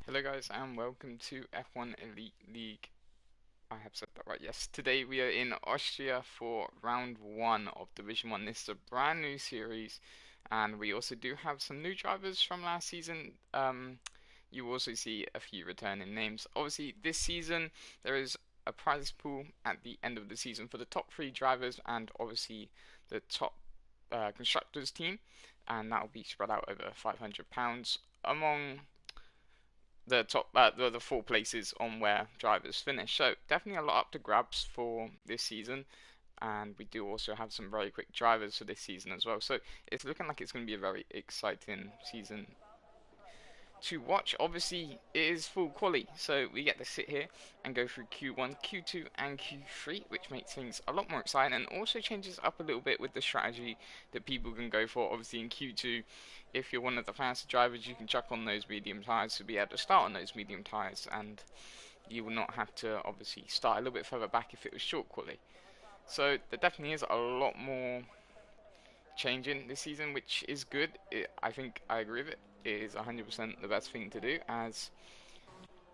Hello guys and welcome to F1 Elite League. I have said that right, yes. Today we are in Austria for round 1 of Division 1. This is a brand new series and we also do have some new drivers from last season. You also see a few returning names. Obviously this season there is a prize pool at the end of the season for the top 3 drivers and obviously the top constructors team, and that will be spread out over £500 among the top the 4 places on where drivers finish. So definitely a lot up to grabs for this season, and we do also have some very quick drivers for this season as well. So it's looking like it's going to be a very exciting season to watch. Obviously, it is full quali, so we get to sit here and go through Q1, Q2, and Q3, which makes things a lot more exciting and also changes up a little bit with the strategy that people can go for. Obviously, in Q2, if you're one of the faster drivers, you can chuck on those medium tyres to be able to start on those medium tyres, and you will not have to obviously start a little bit further back if it was short quali. So there definitely is a lot more changing this season, which is good. I think I agree with it. It is 100% the best thing to do, as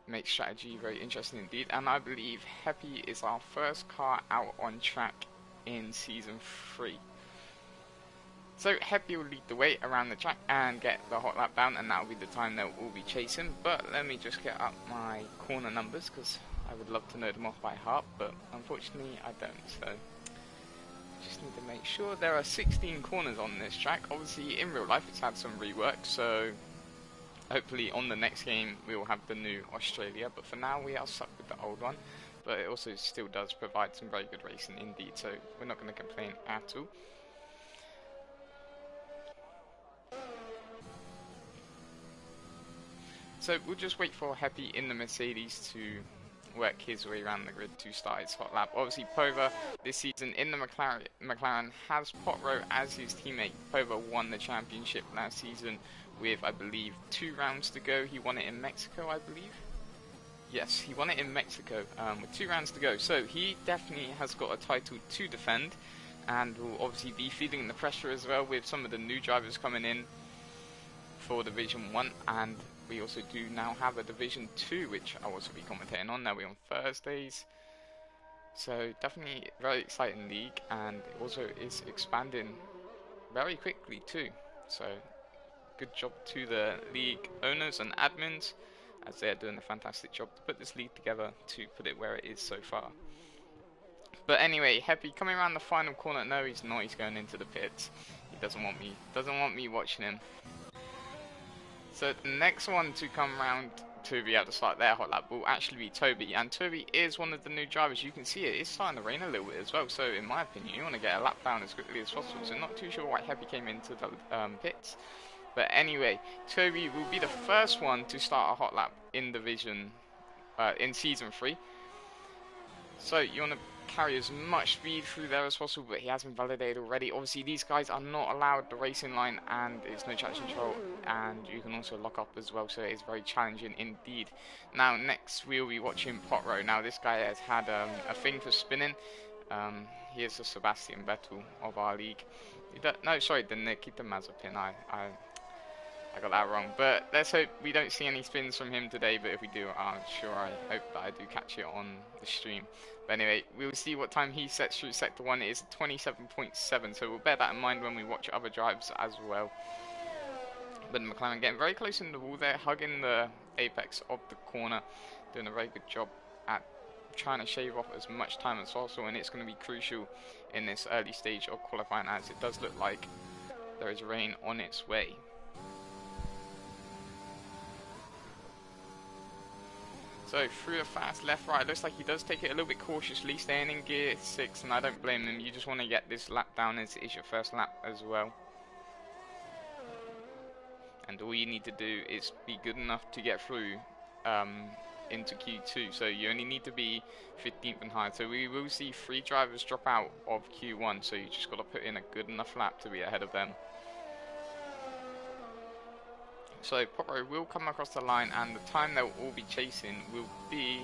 makes strategy very interesting indeed. And I believe Happy is our first car out on track in season 3. So Happy will lead the way around the track and get the hot lap down, and that will be the time they'll all be chasing. But let me just get up my corner numbers because I would love to know them off by heart, but unfortunately I don't. So just need to make sure. There are 16 corners on this track. Obviously in real life it's had some rework, so hopefully on the next game we will have the new Australia, but for now we are stuck with the old one. But it also still does provide some very good racing indeed, so we're not going to complain at all. So we'll just wait for Happy in the Mercedes to work his way around the grid to start his hot lap. Obviously Pova this season in the McLaren has Potro as his teammate. Pova won the championship last season with, I believe, 2 rounds to go. He won it in Mexico, I believe. Yes, he won it in Mexico with 2 rounds to go. So he definitely has got a title to defend, and will obviously be feeling the pressure as well with some of the new drivers coming in for Division 1, and we also do now have a Division 2, which I'll also be commentating on. Now we're on Thursdays. So definitely very exciting league, and it also is expanding very quickly too. So good job to the league owners and admins, as they're doing a fantastic job to put this league together to put it where it is so far. But anyway, Happy coming around the final corner. No, he's not. He's going into the pits. He doesn't want me watching him. So the next one to come round to be able to start their hot lap will actually be Toby, and Toby is one of the new drivers. You can see it's starting to rain a little bit as well, so in my opinion you want to get a lap down as quickly as possible. So not too sure why Happy came into the pits, but anyway, Toby will be the first one to start a hot lap in Division in Season 3. So you want to carry as much speed through there as possible, but he has been validated already. Obviously these guys are not allowed the racing line, and it's no traction control, and you can also lock up as well, so it is very challenging indeed. Now next we'll be watching Potro. Now this guy has had a thing for spinning. He is the Sebastian Vettel of our league. No, sorry, the Nikita Mazepin. I got that wrong, but let's hope we don't see any spins from him today, but if we do, I hope that I do catch it on the stream. But anyway, we'll see what time he sets through Sector 1. It is 27.7, so we'll bear that in mind when we watch other drives as well. But McLaren getting very close in the wall there, hugging the apex of the corner, doing a very good job at trying to shave off as much time as possible, and it's going to be crucial in this early stage of qualifying, as it does look like there is rain on its way. So through the fast left right, looks like he does take it a little bit cautiously, staying in gear 6, and I don't blame him. You just want to get this lap down as it is your first lap as well. And all you need to do is be good enough to get through into Q2. So you only need to be 15th and higher. So we will see 3 drivers drop out of Q1, so you just got to put in a good enough lap to be ahead of them. So Potro will come across the line, and the time they'll all be chasing will be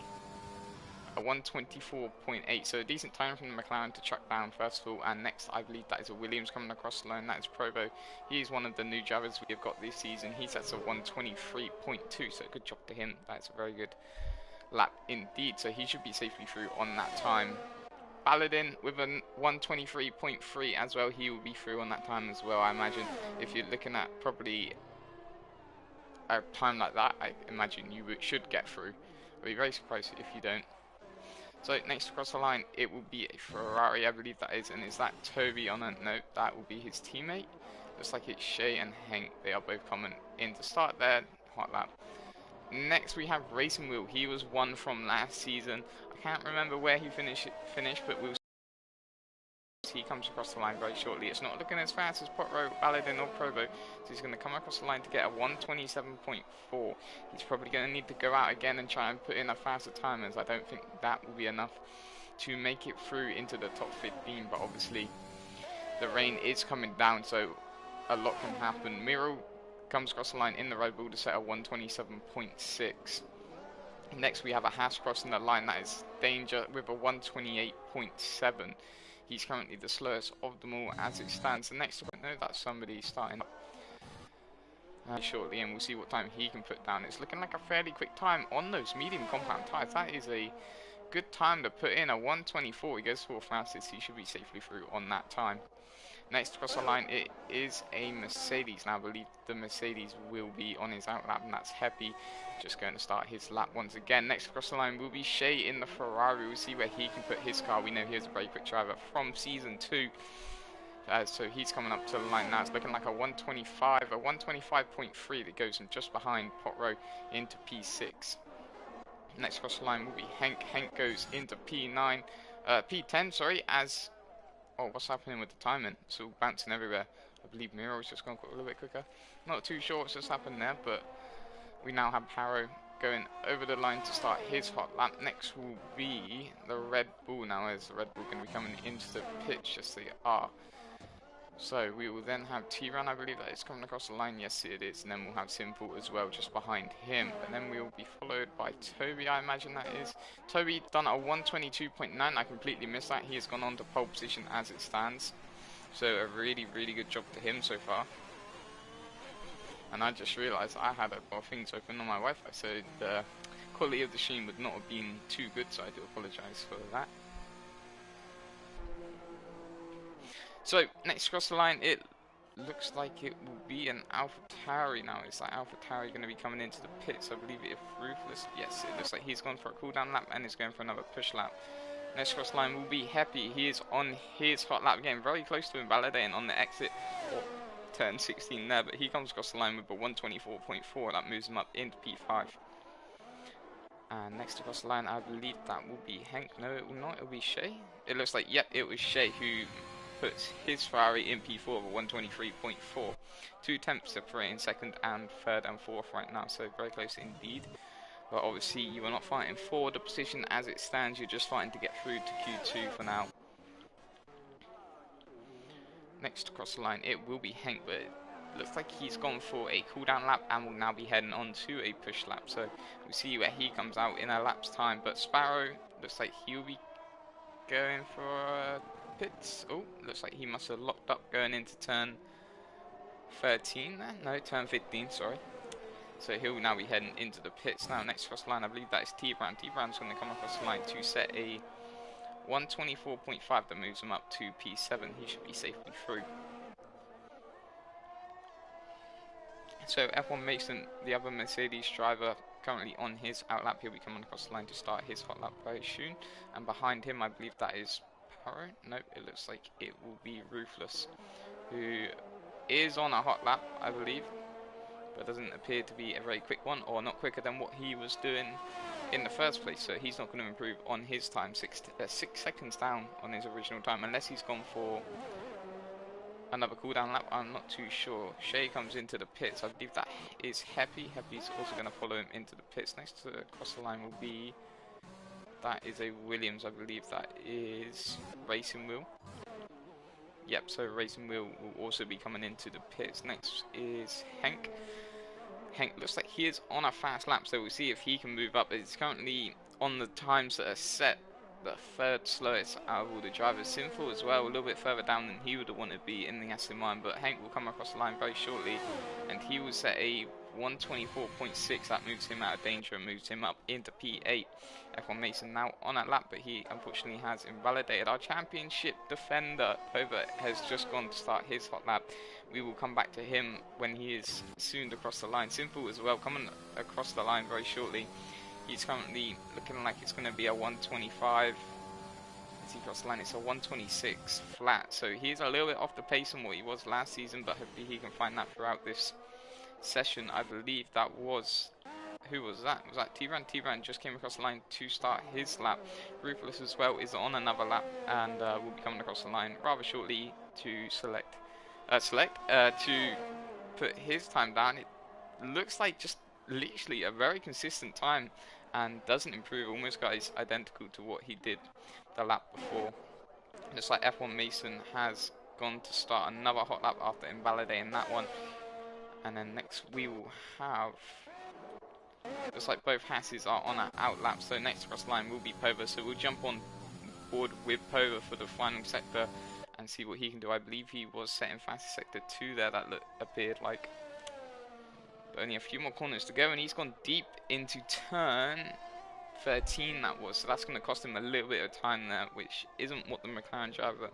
a 1:24.8. So a decent time from the McLaren to track down first of all. And next, I believe that is a Williams coming across the line. That is Provo. He is one of the new drivers we have got this season. He sets a 1:23.2. So good job to him. That's a very good lap indeed. So he should be safely through on that time. Baladin with a 1:23.3 as well. He will be through on that time as well. I imagine if you're looking at probably a time like that, I imagine you should get through. I'll be very surprised if you don't. So next across the line, it will be a Ferrari, I believe that is. And is that Toby on a note? That will be his teammate. Looks like it's Shay and Hank. They are both coming in to start their hot lap. Next we have Racing Wheel. He was one from last season. I can't remember where he finished, but we'll see. He comes across the line very shortly. It's not looking as fast as Potro, Baladin or Provo, so he's going to come across the line to get a 1:27.4. He's probably going to need to go out again and try and put in a faster time, as I don't think that will be enough to make it through into the top 15, but obviously the rain is coming down, so a lot can happen. Miro comes across the line in the Red Bull to set a 1:27.6. Next we have a Haas crossing the line. That is Danger with a 1:28.7. He's currently the slowest of them all as it stands. The next one, no, that's somebody starting up shortly, and we'll see what time he can put down. It's looking like a fairly quick time on those medium compound tyres. That is a good time to put in a 1:24. He goes for fastest. He should be safely through on that time. Next across the line, it is a Mercedes. Now I believe the Mercedes will be on his out lap, and that's Happy just going to start his lap once again. Next across the line will be Shay in the Ferrari. We'll see where he can put his car. We know he is a very quick driver from season 2. So he's coming up to the line now. It's looking like a 1:25, a 1:25.3 that goes just behind Potrow into P6. Next across the line will be Hank. Hank goes into P10, sorry, as... Oh, what's happening with the timing? It's all bouncing everywhere. I believe Miro's just gone a little bit quicker. Not too sure what's just happened there, but we now have Harrow going over the line to start his hot lap. Next will be the Red Bull. Now is the Red Bull going to be coming into the pitch? Yes, they are. So we will then have T-Run, I believe that is coming across the line. Yes, it is. And then we'll have Simple as well just behind him. And then we will be followed by Toby, I imagine that is. Toby done a 1:22.9. I completely missed that. He has gone on to pole position as it stands. So a really, really good job to him so far. And I just realised I had a lot of things open on my Wi-Fi. So the quality of the stream would not have been too good. So I do apologise for that. So, next across the line, it looks like it will be an AlphaTauri now. Is that AlphaTauri going to be coming into the pits? I believe it is Ruthless. Yes, it looks like he's gone for a cooldown lap and is going for another push lap. Next across the line will be Happy. He is on his hot lap again, very close to invalidating on the exit or turn 16 there, but he comes across the line with a 1:24.4. That moves him up into P5. And next across the line, I believe that will be Hank. No, it will not. It will be Shay. It looks like, yep, it was Shay who puts his Ferrari in P4 of a 1:23.4. 2 temps separating second and third and fourth right now, so very close indeed. But obviously you are not fighting for the position as it stands, you're just fighting to get through to Q2 for now. Next across the line, it will be Hank, but it looks like he's gone for a cooldown lap and will now be heading on to a push lap. So we'll see where he comes out in a lap's time. But Sparrow looks like he'll be going for pits. Oh, looks like he must have locked up going into turn 13 there. No, turn 15, sorry. So he'll now be heading into the pits. Now, next across the line, I believe that is T-Brown. T-Brown's going to come across the line to set a 1:24.5 that moves him up to P7. He should be safely through. So F1 Mason, the other Mercedes driver, currently on his outlap. He'll be coming across the line to start his hot lap very soon. And behind him, I believe that is Power. Nope, it looks like it will be Ruthless, who is on a hot lap, I believe, but doesn't appear to be a very quick one, or not quicker than what he was doing in the first place. So he's not going to improve on his time. 6 seconds down on his original time, unless he's gone for another cooldown lap. I'm not too sure. Shay comes into the pits. I believe that is Happy. Happy's also going to follow him into the pits. Next to across the line will be, that is a Williams. I believe that is Racing Wheel. Yep, so Racing Wheel will also be coming into the pits. Next is Hank. Hank looks like he is on a fast lap, so we'll see if he can move up. It's currently on the times that are set, the third slowest out of all the drivers. Sinful as well, a little bit further down than he would have wanted to be in the Aston Martin, but Hank will come across the line very shortly, and he will set a 124.6. That moves him out of danger and moves him up into P8. F1 Mason now on that lap, but he unfortunately has invalidated our championship defender. Pova has just gone to start his hot lap. We will come back to him when he is soon across the line. Simple as well, coming across the line very shortly. He's currently looking like it's going to be a 125. As he crossed the line, it's a 126 flat. So he's a little bit off the pace from what he was last season, but hopefully he can find that throughout this session. I believe that was... Who was that? Was that T-Ran? T-Ran just came across the line to start his lap. Ruthless as well is on another lap and will be coming across the line rather shortly to to put his time down. It looks like just literally a very consistent time and doesn't improve. Almost guys identical to what he did the lap before. Just like F1 Mason has gone to start another hot lap after invalidating that one. And then next we will have... Looks like both Hasses are on an out lap, so next across the line will be Pova, so we'll jump on board with Pova for the final sector and see what he can do. I believe he was set in fastest sector 2 there, that appeared like. But only a few more corners to go, and he's gone deep into turn 13 that was, so that's going to cost him a little bit of time there, which isn't what the McLaren driver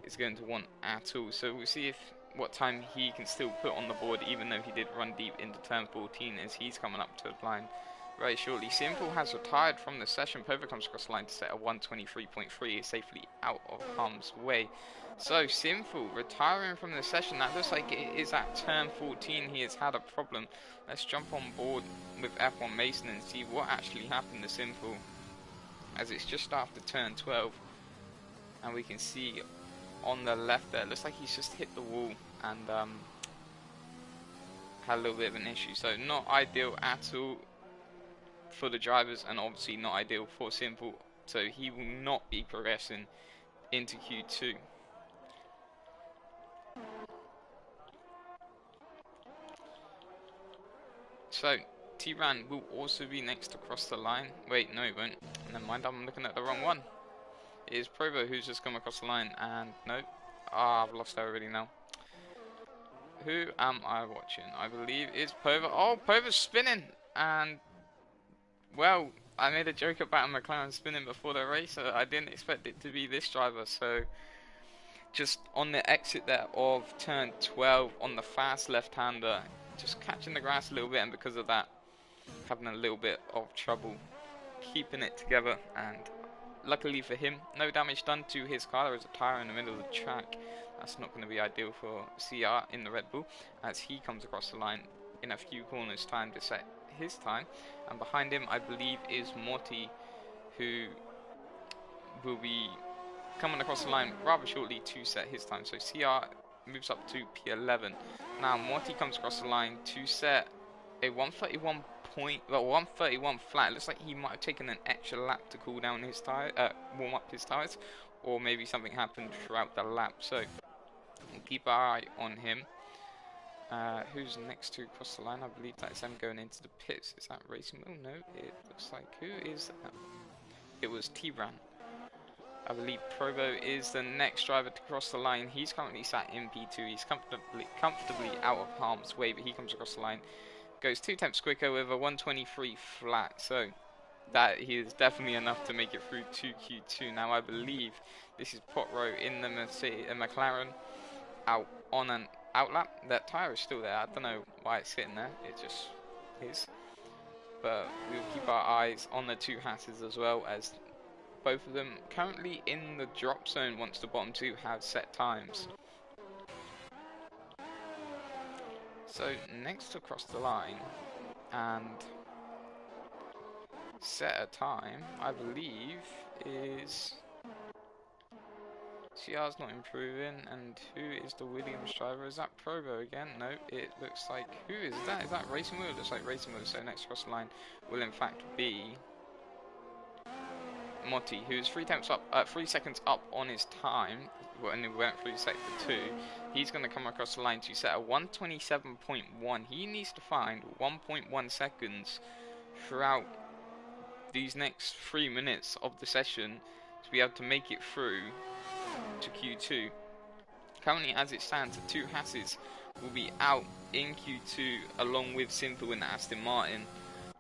is going to want at all. So we'll see what time he can still put on the board, even though he did run deep into turn 14 as he's coming up to the line very shortly. Simple has retired from the session. Pova comes across the line to set a 123.3, safely out of harm's way. So Simple retiring from the session. That looks like it is at turn 14 he has had a problem. Let's jump on board with F1 Mason and see what actually happened to Simple, as it's just after turn 12 and we can see on the left there, looks like he's just hit the wall and had a little bit of an issue. So not ideal at all for the drivers, and obviously not ideal for Simple. So he will not be progressing into Q2. So T-Ran will also be next to cross the line. Wait, no, he won't. Never mind, I'm looking at the wrong one. It is Provo who's just come across the line, and no, I've lost her already now. Who am I watching? I believe it's Pova. Oh, Pova's spinning, and well, I made a joke about a McLaren spinning before the race, so I didn't expect it to be this driver. So just on the exit there of turn 12 on the fast left-hander, just catching the grass a little bit, and because of that having a little bit of trouble keeping it together. And luckily for him, no damage done to his car. There is a tyre in the middle of the track. That's not going to be ideal for CR in the Red Bull, as he comes across the line in a few corners time to set his time. And behind him, I believe, is Morty, who will be coming across the line rather shortly to set his time. So CR moves up to P11. Now Morty comes across the line to set a 131 flat. It looks like he might have taken an extra lap to cool down his tire, warm up his tires, or maybe something happened throughout the lap. So we'll keep our eye on him. Who's next to cross the line? I believe that is them going into the pits. Is that Racing Wheel? No, it looks like, who is that? It was T-Ran. I believe Provo is the next driver to cross the line. He's currently sat in P2. He's comfortably out of harm's way, but he comes across the line, goes 2 tenths quicker with a 123 flat. So that is definitely enough to make it through to Q2. Now I believe this is Potrow in the McLaren out on an outlap. That tyre is still there. I don't know why it's sitting there. It just is. But we'll keep our eyes on the two Hasses as well, as both of them currently in the drop zone once the bottom two have set times. So next to cross the line and set a time, I believe, is CR's not improving. And who is the Williams driver? Is that Provo again? No, it looks like, who is that? Is that Racing Wheel? It looks like Racing Wheel. So next to cross the line will in fact be Motti, who's 3 seconds up on his time, and he went through sector 2. He's going to come across the line to set a 127.1. He needs to find 1.1 seconds throughout these next 3 minutes of the session to be able to make it through to Q2. Currently, as it stands, the two Hasses will be out in Q2 along with Simple and Aston Martin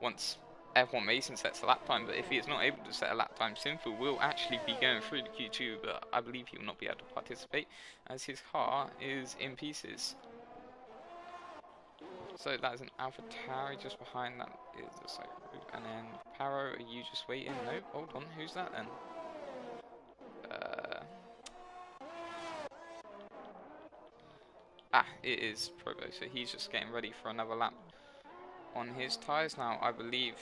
once F1 Mason sets a lap time. But if he is not able to set a lap time, Simple will actually be going through to Q2, but I believe he will not be able to participate as his car is in pieces. So that is an AlphaTauri. Just behind that is the site, and then Paro. Are you just waiting? No, hold on. Who's that then? It is Provo. So he's just getting ready for another lap on his tyres now. I believe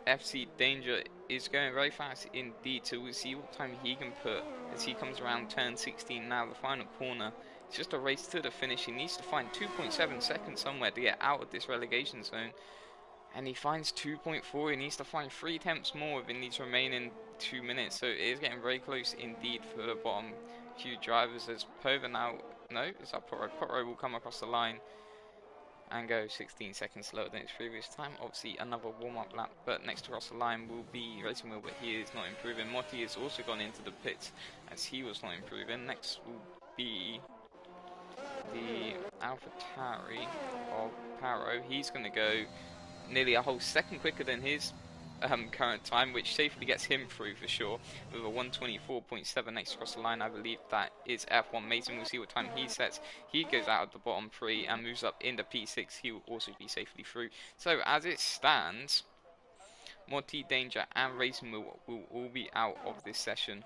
FC Danger is going very fast indeed. So we'll see what time he can put as he comes around turn 16 now, the final corner. It's just a race to the finish. He needs to find 2.7 seconds somewhere to get out of this relegation zone. And he finds 2.4. He needs to find 3 attempts more within these remaining 2 minutes. So it is getting very close indeed for the bottom few drivers. As Pova now, no, it's up Potro. Potro will come across the line and go 16 seconds slower than his previous time. Obviously another warm-up lap, but next across the line will be Racing Wheel, but he is not improving. Motti has also gone into the pits as he was not improving. Next will be the AlphaTauri of Paro. He's going to go nearly a whole second quicker than his current time, which safely gets him through for sure with a 124.7 next across the line. I believe that is F1 Mason. We'll see what time he sets. He goes out of the bottom 3 and moves up into P6. He will also be safely through. So as it stands, Morty, Danger and Racing will all be out of this session.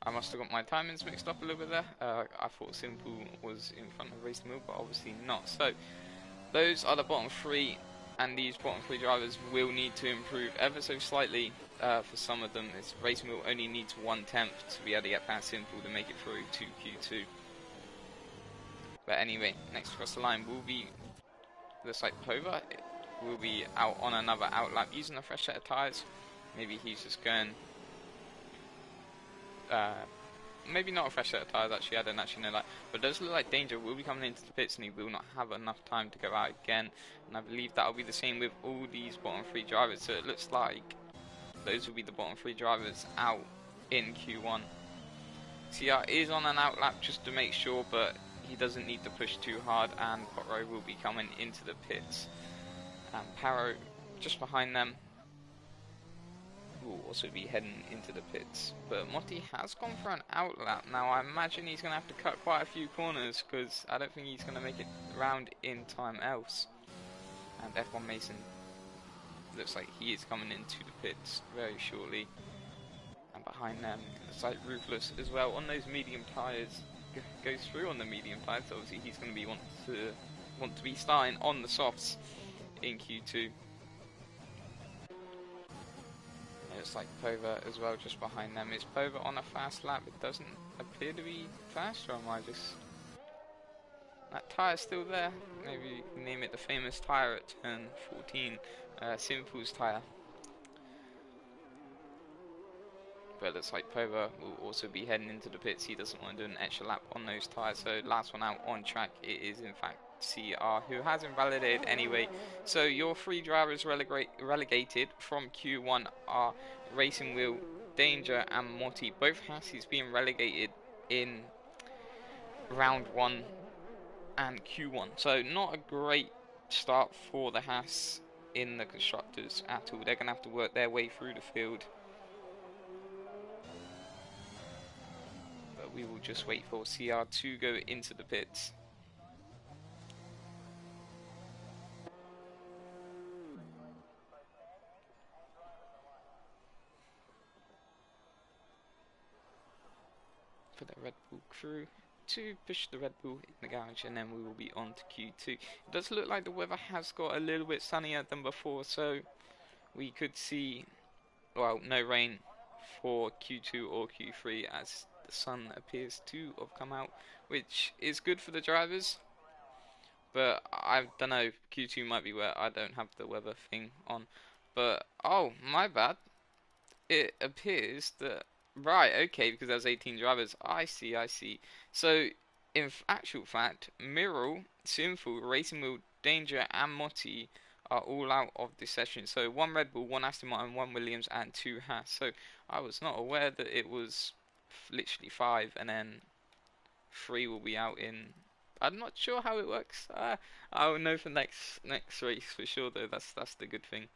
I must have got my timings mixed up a little bit there. I thought Simple was in front of Racing Wheel, but obviously not. So those are the bottom 3, and these bottom 3 drivers will need to improve ever so slightly. For some of them, this Racing Wheel only needs 1 tenth to be able to get past Simple to make it through to Q2. But anyway, next across the line will be the site Pova. Will be out on another outlap using a fresh set of tyres. Maybe he's just going. Maybe not a fresh set of tyres actually, I don't actually know that. But it does look like Danger will be coming into the pits and he will not have enough time to go out again. And I believe that will be the same with all these bottom 3 drivers. So it looks like those will be the bottom 3 drivers out in Q1. CR is on an outlap just to make sure, but he doesn't need to push too hard, and Potro will be coming into the pits. And Paro just behind them will also be heading into the pits. But Motti has gone for an outlap. Now I imagine he's going to have to cut quite a few corners because I don't think he's going to make it round in time else. And F1 Mason looks like he is coming into the pits very shortly. And behind them, looks like Ruthless as well on those medium tyres. Goes through on the medium tyres. Obviously he's going to be want to be starting on the softs in Q2. It's like Pova as well just behind them. Is Pova on a fast lap? It doesn't appear to be fast, or am I just... That tyre's still there. Maybe you can name it the famous tyre at turn 14. Simple's tyre. But it looks like Pova will also be heading into the pits. He doesn't want to do an extra lap on those tyres. So last one out on track, it is in fact CR, who has invalidated anyway. So your 3 drivers relegated from Q1 are Racing Wheel, Danger and Motti. Both Hasses being relegated in round 1 and Q1. So not a great start for the Haas in the constructors at all. They're going to have to work their way through the field. But we will just wait for CR to go into the pits. For the Red Bull crew to push the Red Bull in the garage, and then we will be on to Q2. It does look like the weather has got a little bit sunnier than before, so we could see, well, no rain for Q2 or Q3 as the sun appears to have come out, which is good for the drivers. But I don't know, Q2 might be wet. I don't have the weather thing on. But, oh, my bad. It appears that... Right, okay, because there's 18 drivers. I see. So, in actual fact, Miral, Simple, Racing Wheel, Danger and Motti are all out of this session. So 1 Red Bull, 1 Aston Martin, 1 Williams, and 2 Haas. So I was not aware that it was literally 5, and then 3 will be out in. I'm not sure how it works. I'll know for next race for sure, though. That's the good thing.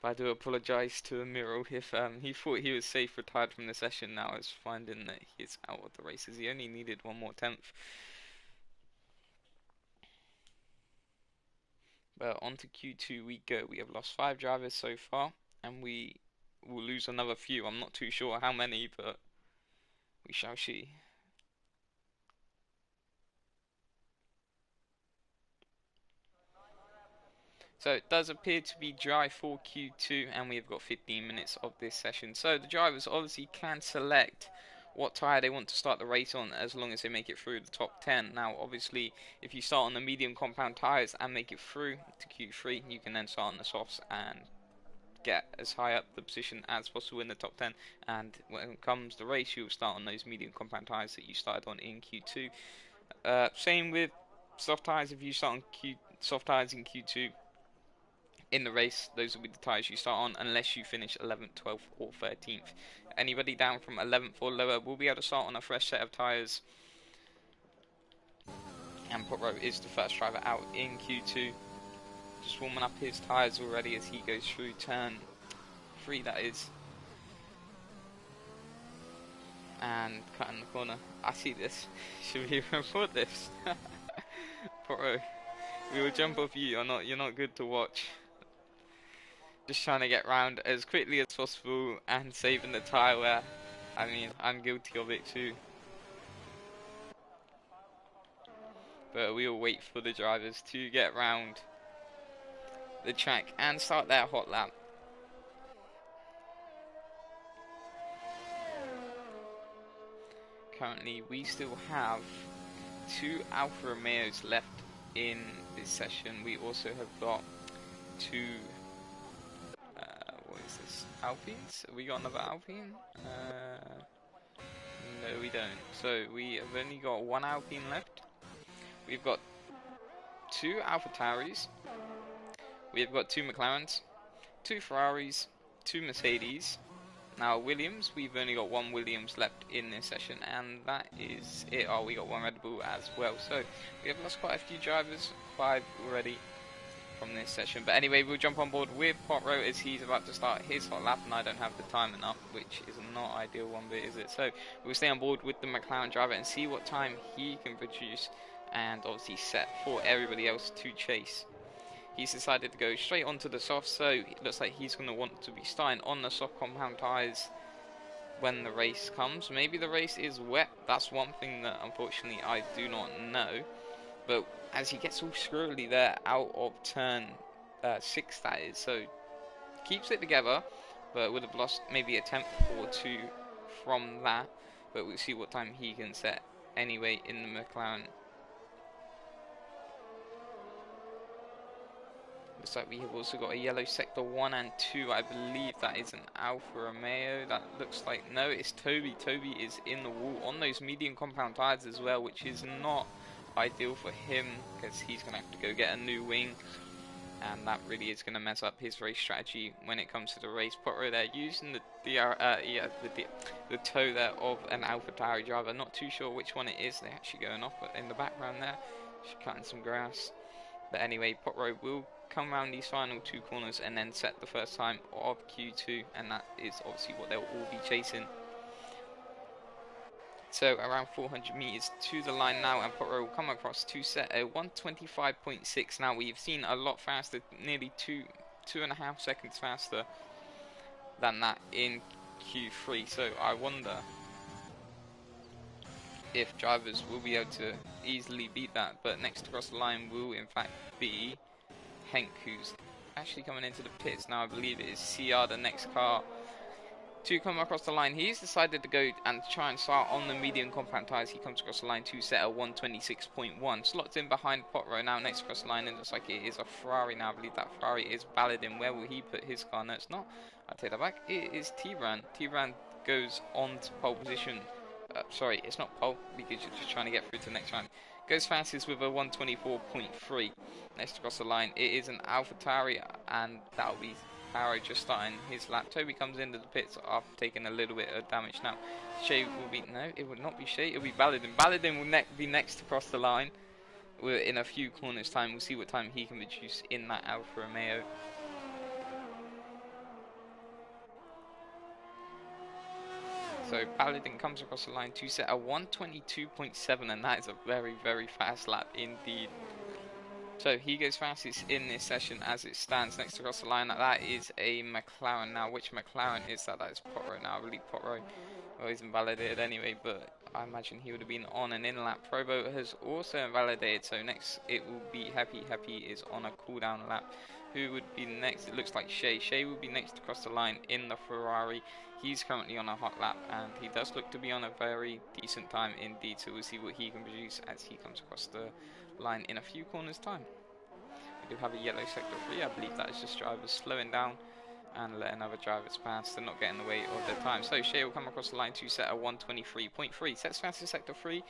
But I do apologise to Miro if he thought he was safe retired from the session. Now is finding that he's out of the races. He only needed one more tenth. But on to Q2 we go. We have lost 5 drivers so far, and we will lose another few. I'm not too sure how many, but we shall see. So it does appear to be dry for Q2, and we've got 15 minutes of this session. So the drivers obviously can select what tyre they want to start the race on, as long as they make it through the top 10. Now obviously if you start on the medium compound tyres and make it through to Q3, you can then start on the softs and get as high up the position as possible in the top 10, and when it comes the race you'll start on those medium compound tyres that you started on in Q2. Same with soft tyres. If you start on soft tyres in Q2 in the race, those will be the tyres you start on, unless you finish 11th, 12th or 13th. Anybody down from 11th or lower will be able to start on a fresh set of tyres, and Potro is the first driver out in Q2, just warming up his tyres already as he goes through turn 3, that is, and cutting the corner. I see this. Should we report this? Potro, we will jump off you. You're not good to watch. Just trying to get round as quickly as possible and saving the tyre wear. I mean, I'm guilty of it too. But we will wait for the drivers to get round the track and start their hot lap. Currently, we still have 2 Alfa Romeos left in this session. We also have got 2 what is this? Alpines? Have we got another Alpine? No, we don't. So we have only got 1 Alpine left. We've got 2 AlphaTauris. We've got 2 McLarens, 2 Ferraris, 2 Mercedes. Now Williams, we've only got 1 Williams left in this session, and that is it. Oh, we got 1 Red Bull as well. So we have lost quite a few drivers, 5 already from this session. But anyway, we'll jump on board with Potro as he's about to start his hot lap, and I don't have the time enough, which is not ideal one bit, is it? So we'll stay on board with the McLaren driver and see what time he can produce, and obviously set for everybody else to chase. He's decided to go straight onto the soft, so it looks like he's going to want to be starting on the soft compound tyres when the race comes. Maybe the race is wet. That's one thing that unfortunately I do not know. But as he gets all squirrely there out of turn 6, that is, so keeps it together, but would have lost maybe a tenth or 2 from that. But we'll see what time he can set anyway in the McLaren. Looks like we have also got a yellow sector 1 and 2. I believe that is an Alfa Romeo. That looks like, no, it's Toby. Toby is in the wall on those medium compound tyres as well, which is not ideal for him because he's going to have to go get a new wing, and that really is going to mess up his race strategy when it comes to the race. Potro there using the toe there of an AlphaTauri driver. Not too sure which one it is. They're actually going off in the background there, just cutting some grass. But anyway, Potro will come around these final 2 corners and then set the first time of Q2, and that is obviously what they'll all be chasing. So around 400 meters to the line now, and Potro will come across to set a 125.6. Now we've seen a lot faster, nearly 2.5 seconds faster than that in Q3. So I wonder if drivers will be able to easily beat that. But next across the line will in fact be Henk, who's actually coming into the pits now. I believe it is CR, the next car to come across the line. He's decided to go and try and start on the medium compound tyres. He comes across the line to set a 126.1. Slots in behind Potro now next across the line, and looks like it is a Ferrari now. I believe that Ferrari is Baladin. Where will he put his car? No, it's not. I take that back. It is T-Ran. T-Ran goes on to pole position. Sorry, it's not pole because you're just trying to get through to the next round. goes fastest with a 124.3. Next across the line, it is an AlphaTauri, and that'll be Paro just starting his lap. Toby comes into the pits after taking a little bit of damage. Now, Shea will be, no, it would not be Shea, it'll be Baladin. Baladin will be next across the line. We're in a few corners time. We'll see what time he can produce in that Alfa Romeo. So Paladin comes across the line to set a 122.7, and that is a very, very fast lap indeed. So he goes fastest in this session as it stands. Next across the line, that is a McLaren. Now, which McLaren is that? That is Potro. Now, I believe Potro, well, he's invalidated anyway, but I imagine he would have been on an in-lap. Probo has also invalidated, so next it will be Happy. Happy is on a cooldown lap. Who would be next? It looks like Shea. Shea will be next across the line in the Ferrari. He's currently on a hot lap, and he does look to be on a very decent time indeed, so we'll see what he can produce as he comes across the line in a few corners time. We do have a yellow sector 3. I believe that is just drivers slowing down and letting other drivers pass. They're not getting in the way of their time. So Shea will come across the line to set a 123.3. Sets fastest sector 3,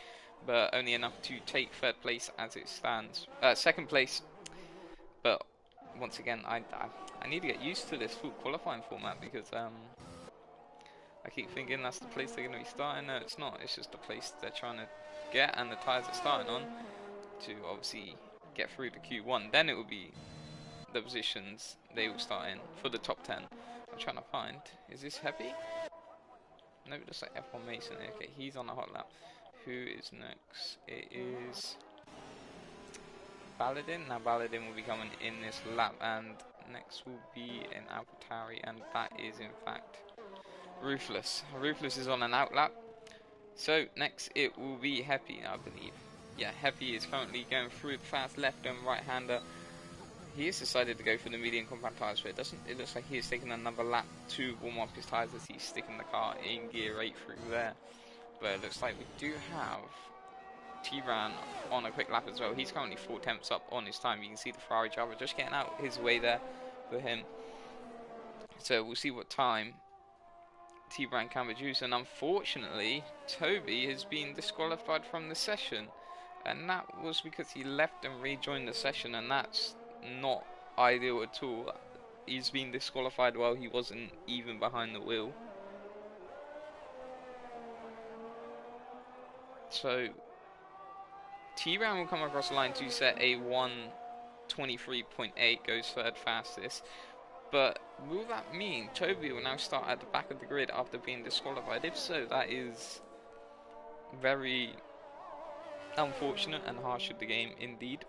but only enough to take third place as it stands. Second place, but once again, I need to get used to this full qualifying format, because I keep thinking that's the place they're going to be starting. No, it's not. It's just the place they're trying to get, and the tyres are starting on to obviously get through to Q1. Then it will be the positions they will start in for the top 10. I'm trying to find. Is this Happy? No, it looks like F1 Mason. Okay, he's on a hot lap. Who is next? It is Baladin. Now Baladin will be coming in this lap, and next will be an AlphaTauri, and that is in fact Ruthless. Ruthless is on an out lap. So next it will be Happy, I believe. Yeah, Happy is currently going through the fast left and right hander. He has decided to go for the medium compound tyres, but it looks like he is taking another lap to warm up his tyres as he's sticking the car in gear 8 through there. But it looks like we do have T-Ran on a quick lap as well. He's currently 4/10 up on his time. You can see the Ferrari driver just getting out his way there for him. So we'll see what time T-Ran can produce, and unfortunately Toby has been disqualified from the session, and that was because he left and rejoined the session, and that's not ideal at all. He's been disqualified while he wasn't even behind the wheel. So T-Ran will come across the line to set a 123.8, goes third fastest. But will that mean Toby will now start at the back of the grid after being disqualified? If so, that is very unfortunate and harsh of the game indeed.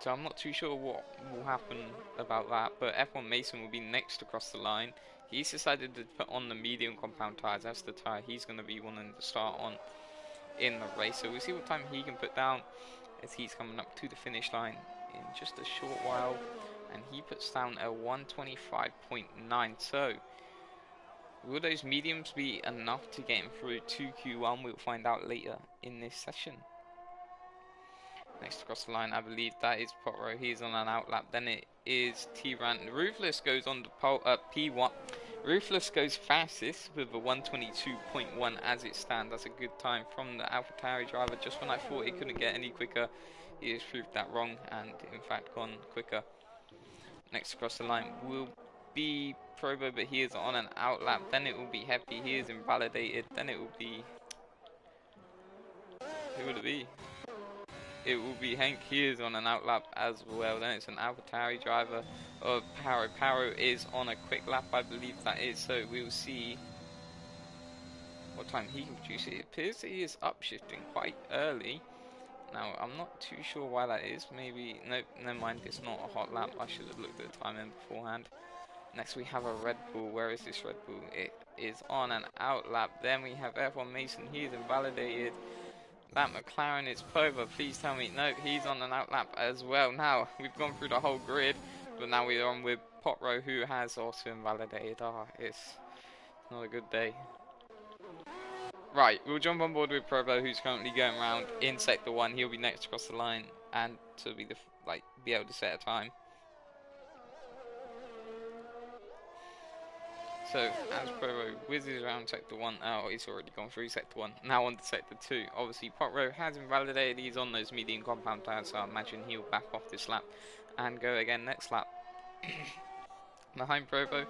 So I'm not too sure what will happen about that, but F1 Mason will be next across the line. He's decided to put on the medium compound tyres. That's the tyre he's going to be wanting to start on in the race. So we'll see what time he can put down as he's coming up to the finish line in just a short while, and he puts down a 125.9. So will those mediums be enough to get him through to Q1? We'll find out later in this session. Next across the line, I believe that is Potro. He's on an out lap. Then it is T-Ran. Ruthless goes on to P1. Ruthless goes fastest with a 122.1 as it stands. That's a good time from the AlphaTauri driver. Just when I thought he couldn't get any quicker, he has proved that wrong and in fact gone quicker. Next across the line will be Probo, but he is on an out lap. Then it will be Happy. He is invalidated. Then it will be... who would it be? It will be Hank. He is on an out lap as well. Then it's an AlphaTauri driver of Paro. Paro is on a quick lap, I believe that is. So we'll see what time he can produce. It appears that he is upshifting quite early. Now, I'm not too sure why that is. Maybe, nope, never mind. It's not a hot lap. I should have looked at the timing beforehand. Next we have a Red Bull. Where is this Red Bull? It is on an out lap. Then we have F1 Mason. He is invalidated. That McLaren is Pova. Please tell me. No, he's on an out lap as well. Now, we've gone through the whole grid, but now we're on with Potro, who has also invalidated. It's not a good day. Right, we'll jump on board with Provo, who's currently going around in Sector 1. He'll be next across the line and to be be able to set a time. So, as Provo whizzes around Sector 1, oh, he's already gone through Sector 1, now on to Sector 2. Obviously, Potro has invalidated, he's on those medium compound tires, so I imagine he'll back off this lap and go again next lap. Behind Provo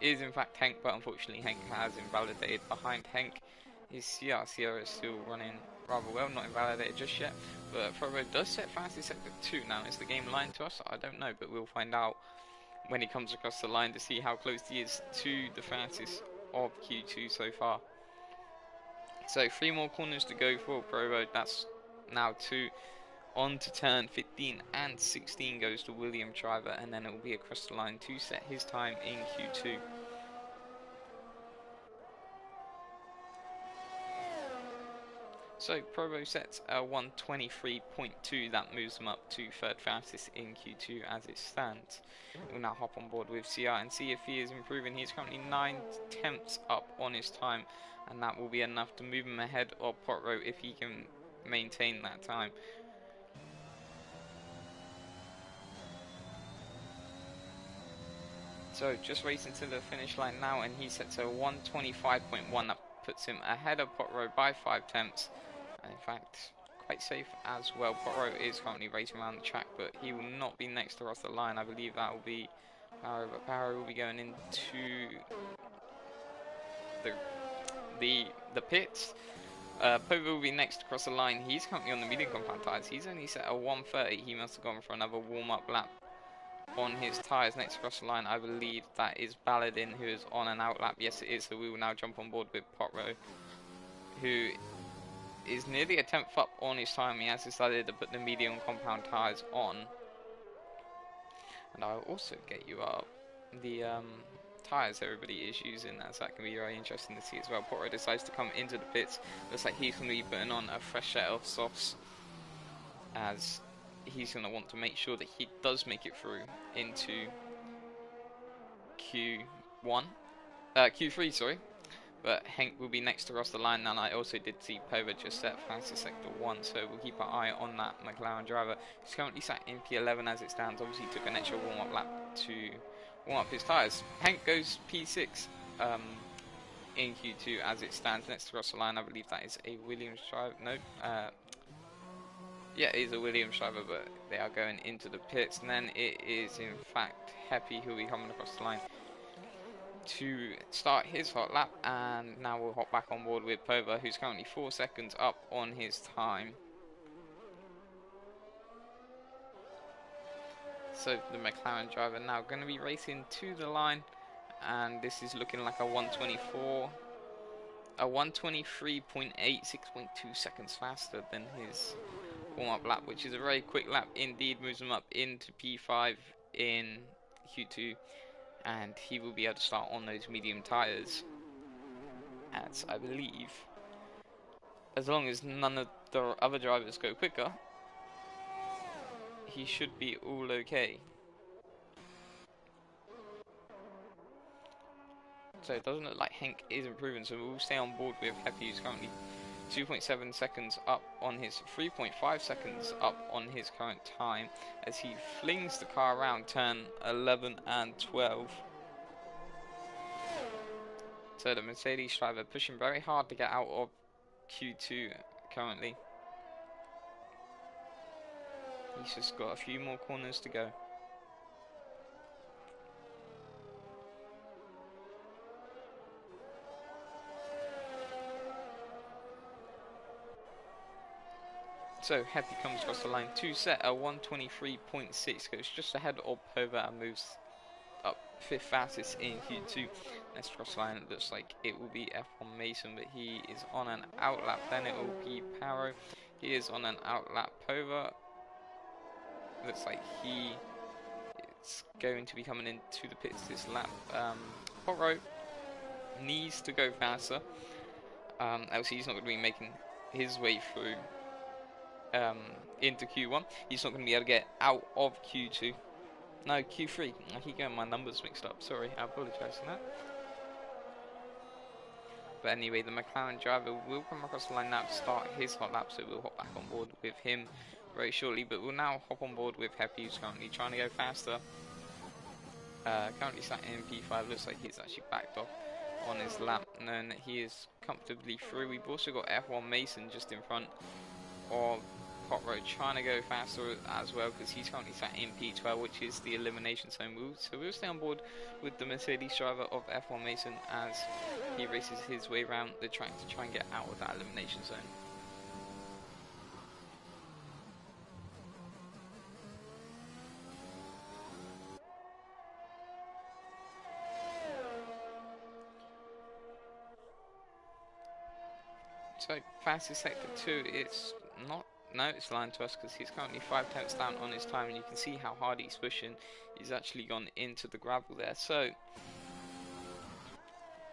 is in fact Henk, but unfortunately Henk has invalidated. Behind Henk is Sierra. Sierra is still running rather well, not invalidated just yet, but Provo does set fastest Sector 2 now. Is the game lying to us? I don't know, but we'll find out when he comes across the line to see how close he is to the fastest of Q2 so far. So 3 more corners to go for Provo. That's now 2. On to turn 15 and 16 goes to William Driver, and then it will be across the line to set his time in Q2. So Provo sets a 1:23.2, that moves him up to third fastest in Q2 as it stands. We'll now hop on board with CR and see if he is improving. He's currently 9/10 up on his time, and that will be enough to move him ahead of Potro if he can maintain that time. So just racing to the finish line now, and he sets a 1:25.1, that puts him ahead of Potro by 5/10. And in fact, quite safe as well. Potro is currently racing around the track, but he will not be next to us the line. I believe that will be Power, but Power will be going into the pits. Povo will be next across the line. He's currently on the medium compound tyres. He's only set a 1:30. He must have gone for another warm-up lap on his tyres next across the line. I believe that is Balladin, who is on an out lap. Yes, it is. So we will now jump on board with Potro, who is nearly a 10th up on his time. He has decided to put the medium compound tyres on. And I'll also get you up the tyres everybody is using, as that can be very interesting to see as well. Potro decides to come into the pits. Looks like he's going to be putting on a fresh set of softs, as he's going to want to make sure that he does make it through into Q3, sorry. But Henk will be next to us the line, and I also did see Pova just set fastest Sector 1, so we'll keep our eye on that McLaren driver. He's currently sat in P11 as it stands. Obviously he took an extra warm-up lap to warm up his tyres. Henk goes P6 in Q2 as it stands next to us the line. I believe that is a Williams driver. No, yeah, it is a Williams driver, but they are going into the pits, and then it is in fact Heppy who will be coming across the line to start his hot lap. And now we'll hop back on board with Pova, who's currently 4 seconds up on his time. So the McLaren driver now going to be racing to the line, and this is looking like a 1:23.8, 6.2 seconds faster than his warm-up lap, which is a very quick lap indeed. Moves him up into P5 in Q2, and he will be able to start on those medium tyres, as I believe, as long as none of the other drivers go quicker, he should be all okay. So it doesn't look like Henk is improving, so we'll stay on board with Heppy, who's currently 2.7 seconds up on his 3.5 seconds up on his current time, as he flings the car around turn 11 and 12. So the Mercedes driver pushing very hard to get out of Q2 currently. He's just got a few more corners to go. So Heppy comes across the line to set a 1:23.6, goes just ahead of Pova and moves up 5th fastest in Q2. Next cross line, it looks like it will be F1 Mason, but he is on an out lap. Then it will be Paro. He is on an out lap. Pova looks like he is going to be coming into the pits this lap. Potro needs to go faster. Else he's not going to be making his way through into Q1. He's not going to be able to get out of Q2. No, Q3. I keep getting my numbers mixed up. Sorry, I apologise for that. But anyway, the McLaren driver will come across the line now to start his hot lap, so we'll hop back on board with him very shortly. But we'll now hop on board with Heppy, who's currently trying to go faster. Currently sat in P5, looks like he's actually backed off on his lap, and then he is comfortably through. We've also got F1 Mason just in front of Pot Road trying to go faster as well, because he's currently sat in P12, which is the elimination zone move. So we'll stay on board with the Mercedes driver of F1 Mason as he races his way around the track to try and get out of that elimination zone. So fastest sector 2, it's not, no, it's lying to us because he's currently 5 tenths down on his time, and you can see how hard he's pushing. He's actually gone into the gravel there. So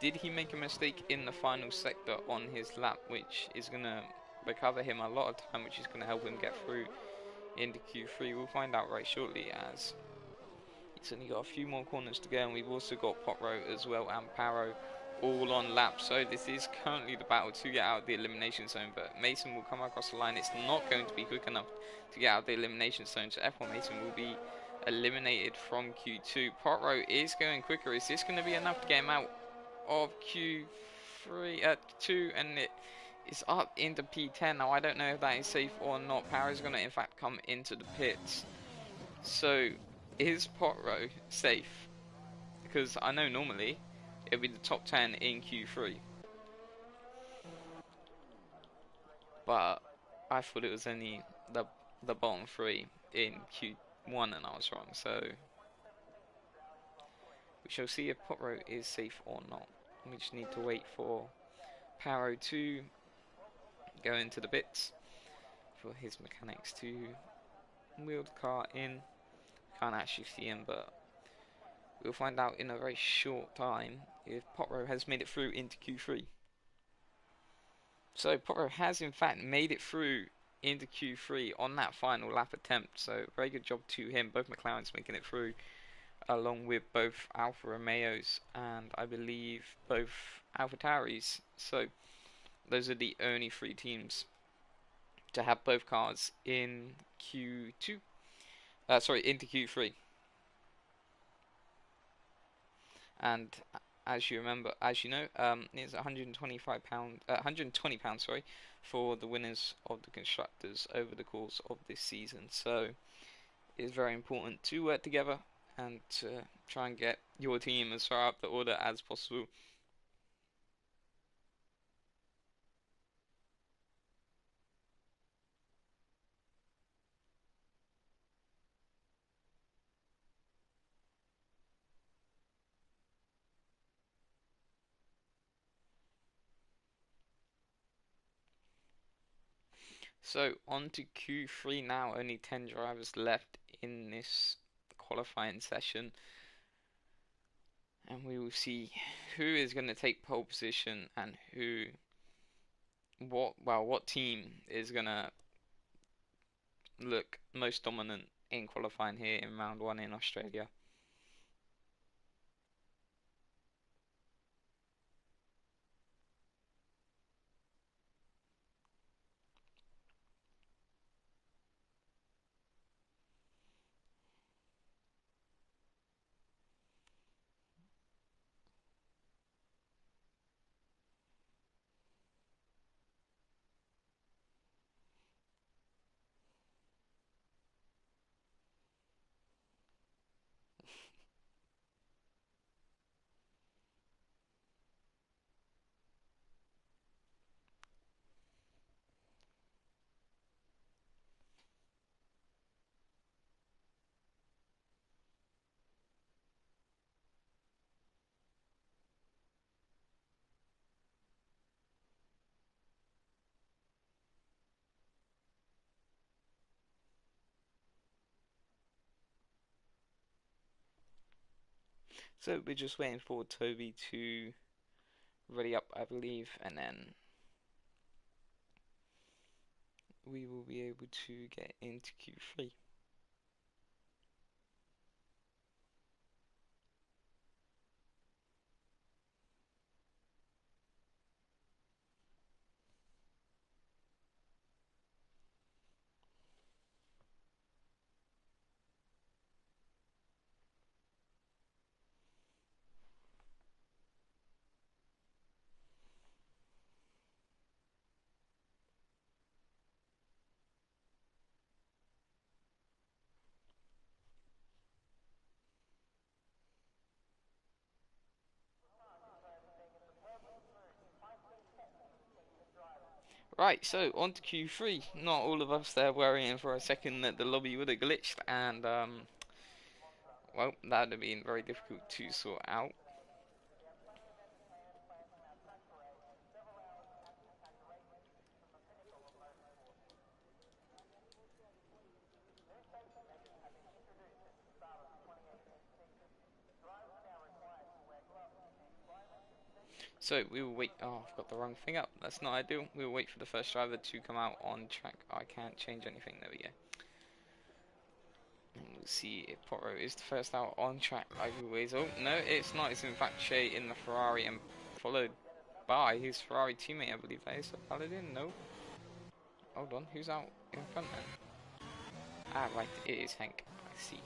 did he make a mistake in the final sector on his lap, which is going to recover him a lot of time, which is going to help him get through into Q3? We'll find out right shortly, as he's only got a few more corners to go, and we've also got Potro as well and Paro all on lap. So this is currently the battle to get out of the elimination zone, but Mason will come across the line. It's not going to be quick enough to get out of the elimination zone, so F1 Mason will be eliminated from Q2. Potro is going quicker. Is this going to be enough to get him out of Q3 2, and it is up into P10? Now I don't know if that is safe or not. Power is going to in fact come into the pits. So is Potro safe? Because I know normally it'll be the top 10 in Q3, but I thought it was only the bottom 3 in Q1, and I was wrong. So we shall see if Potro is safe or not. We just need to wait for Paro to go into the bits for his mechanics to wheel the car in. Can't actually see him, but we'll find out in a very short time if Potro has made it through into Q3. So Potro has in fact made it through into Q3 on that final lap attempt, so very good job to him. Both McLarens making it through, along with both Alfa Romeos and I believe both Alfa Tauris. So those are the only 3 teams to have both cars in Q2. Into Q3. And as you know, it's £120, sorry, for the winners of the constructors over the course of this season. So it's very important to work together and to try and get your team as far up the order as possible. So on to Q3 now, only 10 drivers left in this qualifying session, and we will see who is going to take pole position and what team is going to look most dominant in qualifying here in round 1 in Australia. So we're just waiting for Toby to ready up, I believe, and then we will be able to get into Q3. Right, so on to Q3. Not all of us there worrying for a second that the lobby would have glitched, and well, that would have been very difficult to sort out. So we will wait. Oh, I've got the wrong thing up. That's not ideal. We will wait for the first driver to come out on track. I can't change anything. There we go. And we'll see if Potro is the first out on track like always. Oh, no, it's not. It's in fact Shea in the Ferrari and followed by his Ferrari teammate, I believe that is. Paladin? No. Hold on, who's out in front then? Ah, right, it is Hank. I see.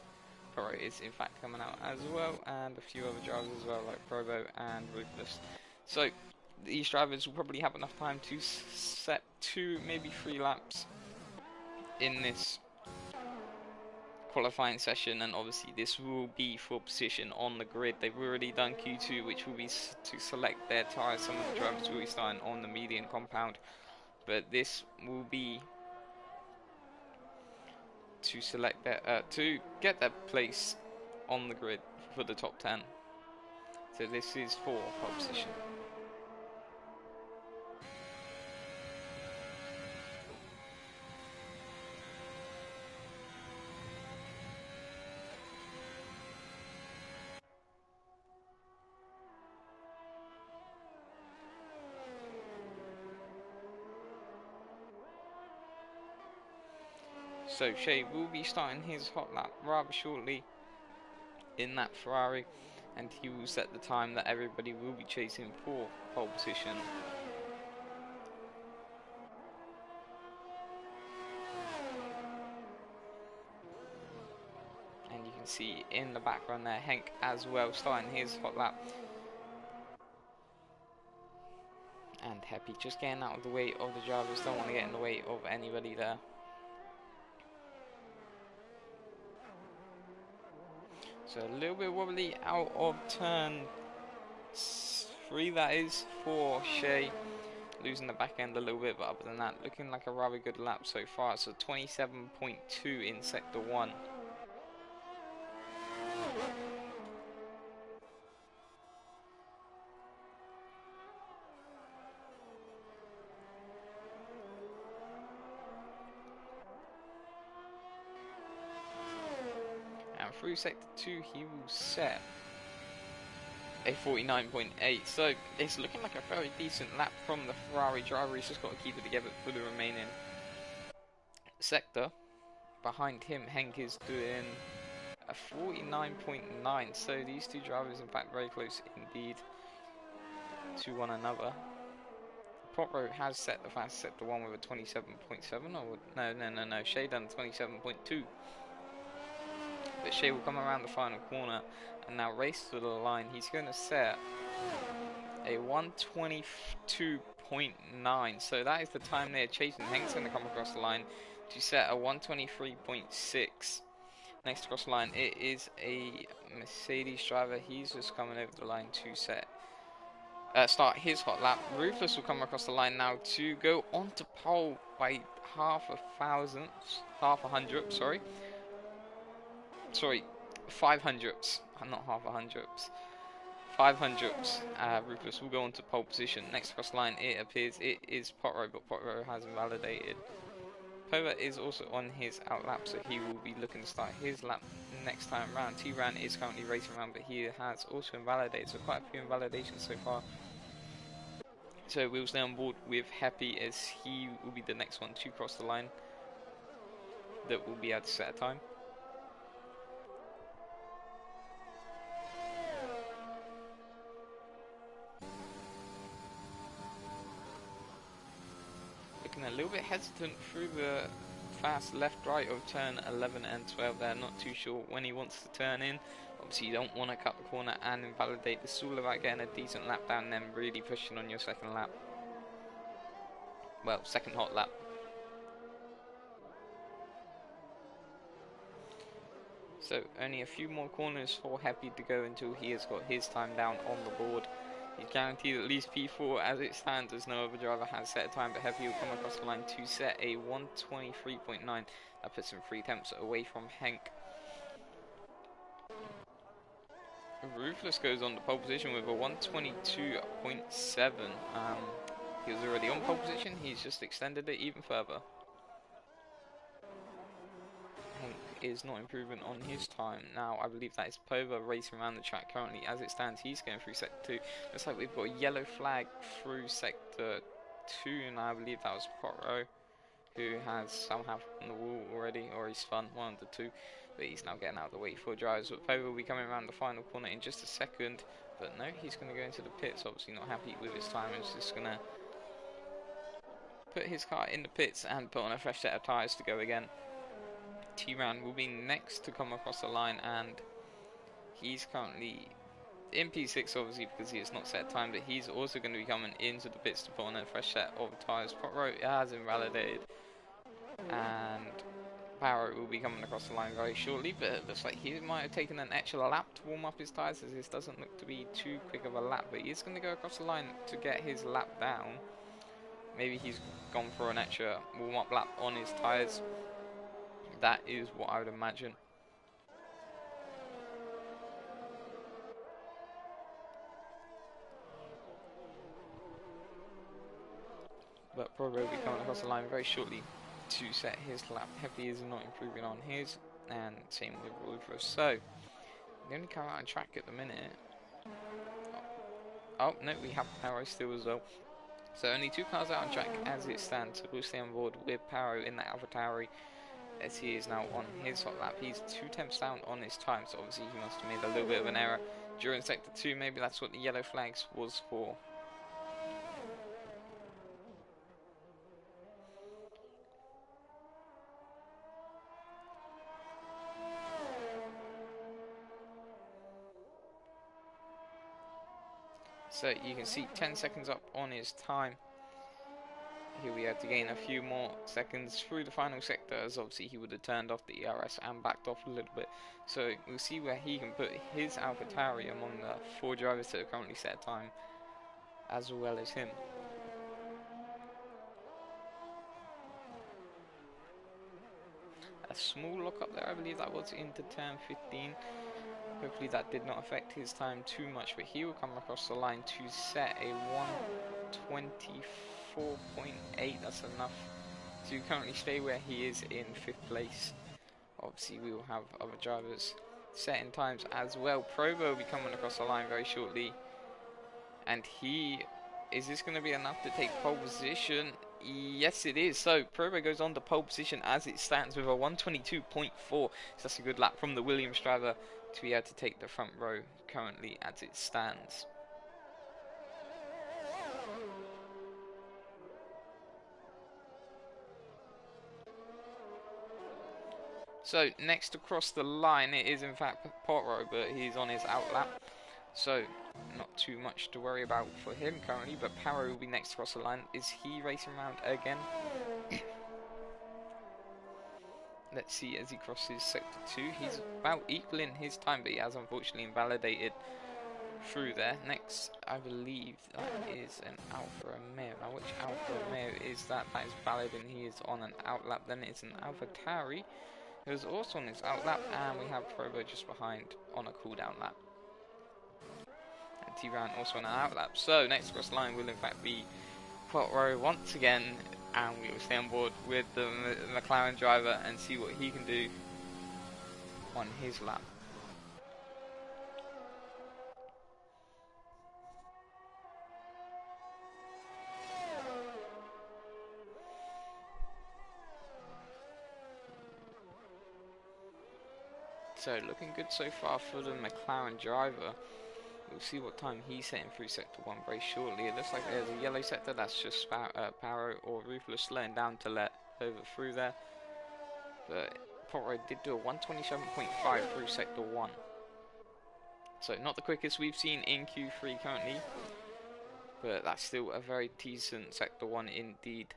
Potro is in fact coming out as well, and a few other drivers as well, like Provo and Ruthless. So, these drivers will probably have enough time to set 2, maybe 3 laps in this qualifying session, and obviously this will be for position on the grid. They've already done Q2, which will be to select their tyres. Some of the drivers will be starting on the median compound, but this will be to select their to get their place on the grid for the top 10. So this is for pole position. So Shea will be starting his hot lap rather shortly in that Ferrari, and he will set the time that everybody will be chasing for pole position. And you can see in the background there Henk as well starting his hot lap. And Happy just getting out of the way of the drivers, don't want to get in the way of anybody there. So a little bit wobbly out of turn 3, that is, for Shea. Losing the back end a little bit, but other than that, looking like a rather good lap so far. So 27.2 in sector 1. And through sector 2, he will set a 49.8. So it's looking like a very decent lap from the Ferrari driver. He's just got to keep it together for the remaining sector. Behind him, Henk is doing a 49.9. So these two drivers, in fact, very close indeed to one another. Potro has set the fastest sector 1 with a 27.7. Or no. Shea done 27.2. But Shea will come around the final corner and now race to the line. He's going to set a 122.9. So that is the time they're chasing. Henk's going to come across the line to set a 123.6. Next across the line, it is a Mercedes driver. He's just coming over the line to start his hot lap. Ruthless will come across the line now to go onto pole by half a hundredth, sorry. Sorry, 500ths, not half a hundredths. 500ths. Ruthless will go on to pole position. Next across the line, it appears it is Potro, but Potro has invalidated. Pova is also on his out lap, so he will be looking to start his lap next time round. T-Ran is currently racing around, but he has also invalidated, so quite a few invalidations so far. So we'll stay on board with Happy, as he will be the next one to cross the line that will be able to set a time. Looking a little bit hesitant through the fast left-right of turn 11 and 12 there, not too sure when he wants to turn in. Obviously you don't want to cut the corner and invalidate. This is all about getting a decent lap down and then really pushing on your second lap. Well, second hot lap. So only a few more corners for Happy to go until he has got his time down on the board. He's guaranteed at least P4 as it stands, as no other driver has set a time, but Heavy will come across the line to set a 1:23.9. That puts him 3 tenths away from Henk. Ruthless goes on the pole position with a 1:22.7. He was already on pole position, he's just extended it even further. Henk is not improving on his time. Now, I believe that is Pova racing around the track currently. As it stands, he's going through sector 2. Looks like we've got a yellow flag through sector 2, and I believe that was Potro, who has somehow on the wall already, or he's spun, one of the two. But he's now getting out of the way for drivers. But Pova will be coming around the final corner in just a second. But no, he's going to go into the pits. Obviously not happy with his time. He's just going to put his car in the pits and put on a fresh set of tyres to go again. T-Ran will be next to come across the line, and he's currently in P6 obviously because he has not set time, but he's also going to be coming into the pits to put on a fresh set of tyres. Potro has invalidated, and Barrow will be coming across the line very shortly, but it looks like he might have taken an extra lap to warm up his tyres, as this doesn't look to be too quick of a lap, but he's going to go across the line to get his lap down. Maybe he's gone for an extra warm up lap on his tyres. That is what I would imagine. But probably will be coming across the line very shortly to set his lap. Heavy is not improving on his, and same with Ruthless. So, the only car out on track at the minute. Oh, no, we have Paro still as well. So, only 2 cars out on track as it stands. So, we'll stay on board with Paro in that AlphaTauri, as he is now on his hot lap. He's 2 tenths down on his time, so obviously he must have made a little bit of an error during sector 2. Maybe that's what the yellow flags was for. So you can see 10 seconds up on his time. Here we had to gain a few more seconds through the final sector, as obviously he would have turned off the ERS and backed off a little bit. So we'll see where he can put his AlphaTauri among the 4 drivers that have currently set time, as well as him. A small lock up there, I believe that was into turn 15. Hopefully that did not affect his time too much, but he will come across the line to set a 1:24.8. That's enough to currently stay where he is in 5th place. Obviously we will have other drivers setting times as well. Provo will be coming across the line very shortly, and is this going to be enough to take pole position? Yes, it is. So Provo goes on to pole position as it stands with a 1:22.4. So that's a good lap from the Williams driver to be able to take the front row currently as it stands. So next across the line, it is in fact Potro, but he's on his out lap, so not too much to worry about for him currently. But Paro will be next across the line. Is he racing around again? Let's see as he crosses sector 2. He's about equaling his time, but he has unfortunately invalidated through there. Next, I believe that is an Alfa Romeo. Now, which Alfa Romeo is that? That is valid, and he is on an out lap. Then it's an AlphaTauri, who is also on his out lap, and we have Provo just behind on a cooldown lap. And T-Ran also on an out lap. So, next across the line will in fact be Potro once again, and we will stay on board with the McLaren driver and see what he can do on his lap. So looking good so far for the McLaren driver. We'll see what time he's setting through sector 1 very shortly. It looks like there's a yellow sector, that's just Paro or Ruthless slowing down to let over through there. But Potro did do a 1:27.5 through sector 1. So not the quickest we've seen in Q3 currently, but that's still a very decent sector 1 indeed.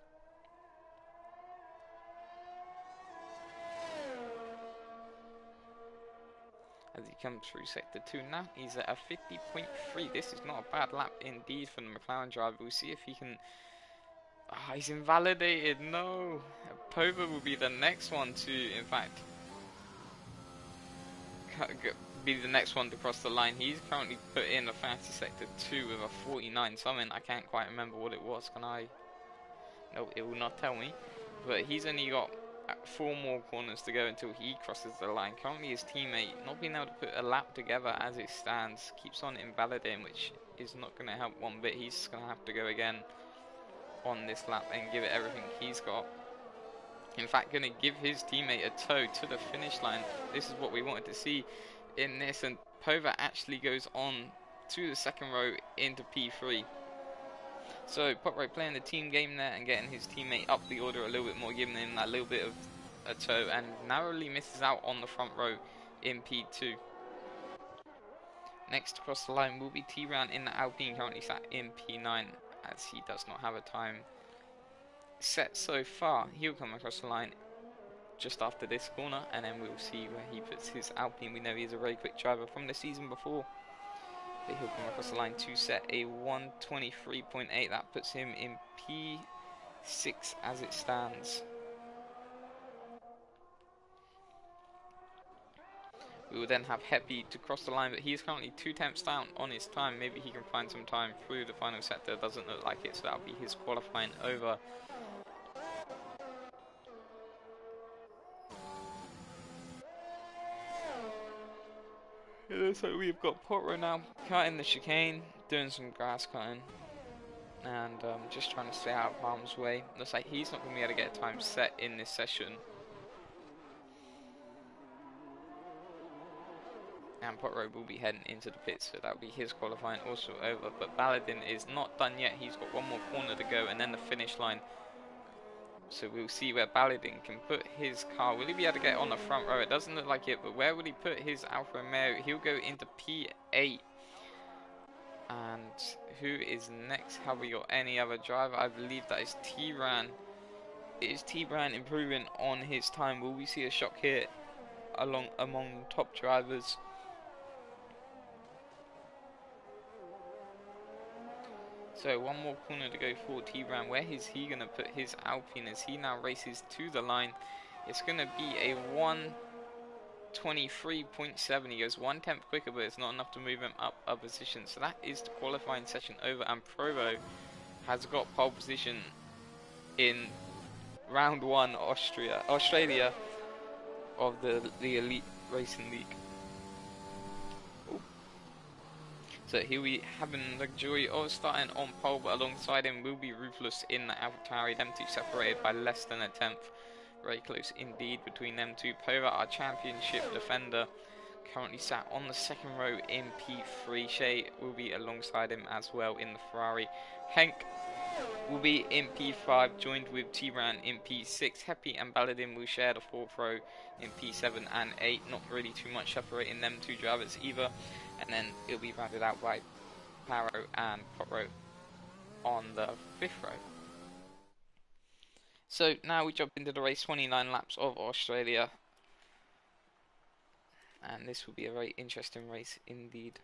as he comes through sector 2. Now he's at a 50.3. This is not a bad lap indeed from the McLaren driver. We'll see if he can... Ah, he's invalidated. No. Pova will be the next one to, in fact, be the next one to cross the line. He's currently put in a fancy sector 2 with a 49 something. I can't quite remember what it was. Can I? No, it will not tell me. But he's only got 4 more corners to go until he crosses the line. Currently his teammate not being able to put a lap together as it stands, keeps on invalidating, which is not going to help one bit. He's going to have to go again on this lap and give it everything he's got. In fact, going to give his teammate a tow to the finish line. This is what we wanted to see in this, and Pova actually goes on to the second row into P3. So Potrow playing the team game there and getting his teammate up the order a little bit more, giving him that little bit of a tow, and narrowly misses out on the front row in P2. Next across the line will be T-Ran in the Alpine, currently sat in P9 as he does not have a time set so far. He'll come across the line just after this corner, and then we'll see where he puts his Alpine. We know he's a very quick driver from the season before, but he'll come across the line to set a 1:23.8. That puts him in P6 as it stands. We will then have Heppy to cross the line, but he is currently 2 tenths down on his time. Maybe he can find some time through the final sector. Doesn't look like it, so that'll be his qualifying over. It looks like we've got Potrow now cutting the chicane, doing some grass cutting, and just trying to stay out of harm's way. Looks like he's not going to be able to get a time set in this session. And Potrow will be heading into the pits, so that'll be his qualifying also over. But Baladin is not done yet. He's got 1 more corner to go and then the finish line. So we'll see where Baladin can put his car. Will he be able to get on the front row? It doesn't look like it, but where would he put his Alfa Romeo? He'll go into P8. And who is next? Have we got any other driver? I believe that is T-Ran. Is T-Ran improving on his time? Will we see a shock here among top drivers? So 1 more corner to go for T-Ran. Where is he going to put his Alpine as he now races to the line? It's going to be a 1:23.7. He goes 1 tenth quicker, but it's not enough to move him up a position. So that is the qualifying session over, and Provo has got pole position in round 1 Australia of the Elite Racing League. So he'll be having the joy of starting on pole, but alongside him will be Ruthless in the AlphaTauri. Them two separated by less than a tenth. Very close indeed between them two. Pova, our championship defender, currently sat on the second row in P3. Shea will be alongside him as well in the Ferrari. Henk will be in P5, joined with T-Ran in P6. Heppy and Baladin will share the 4th row in P7 and 8. Not really too much separating them two drivers either. And then it'll be rounded out by Paro and Potrow on the 5th row. So now we jump into the race, 29 laps of Australia. And this will be a very interesting race indeed.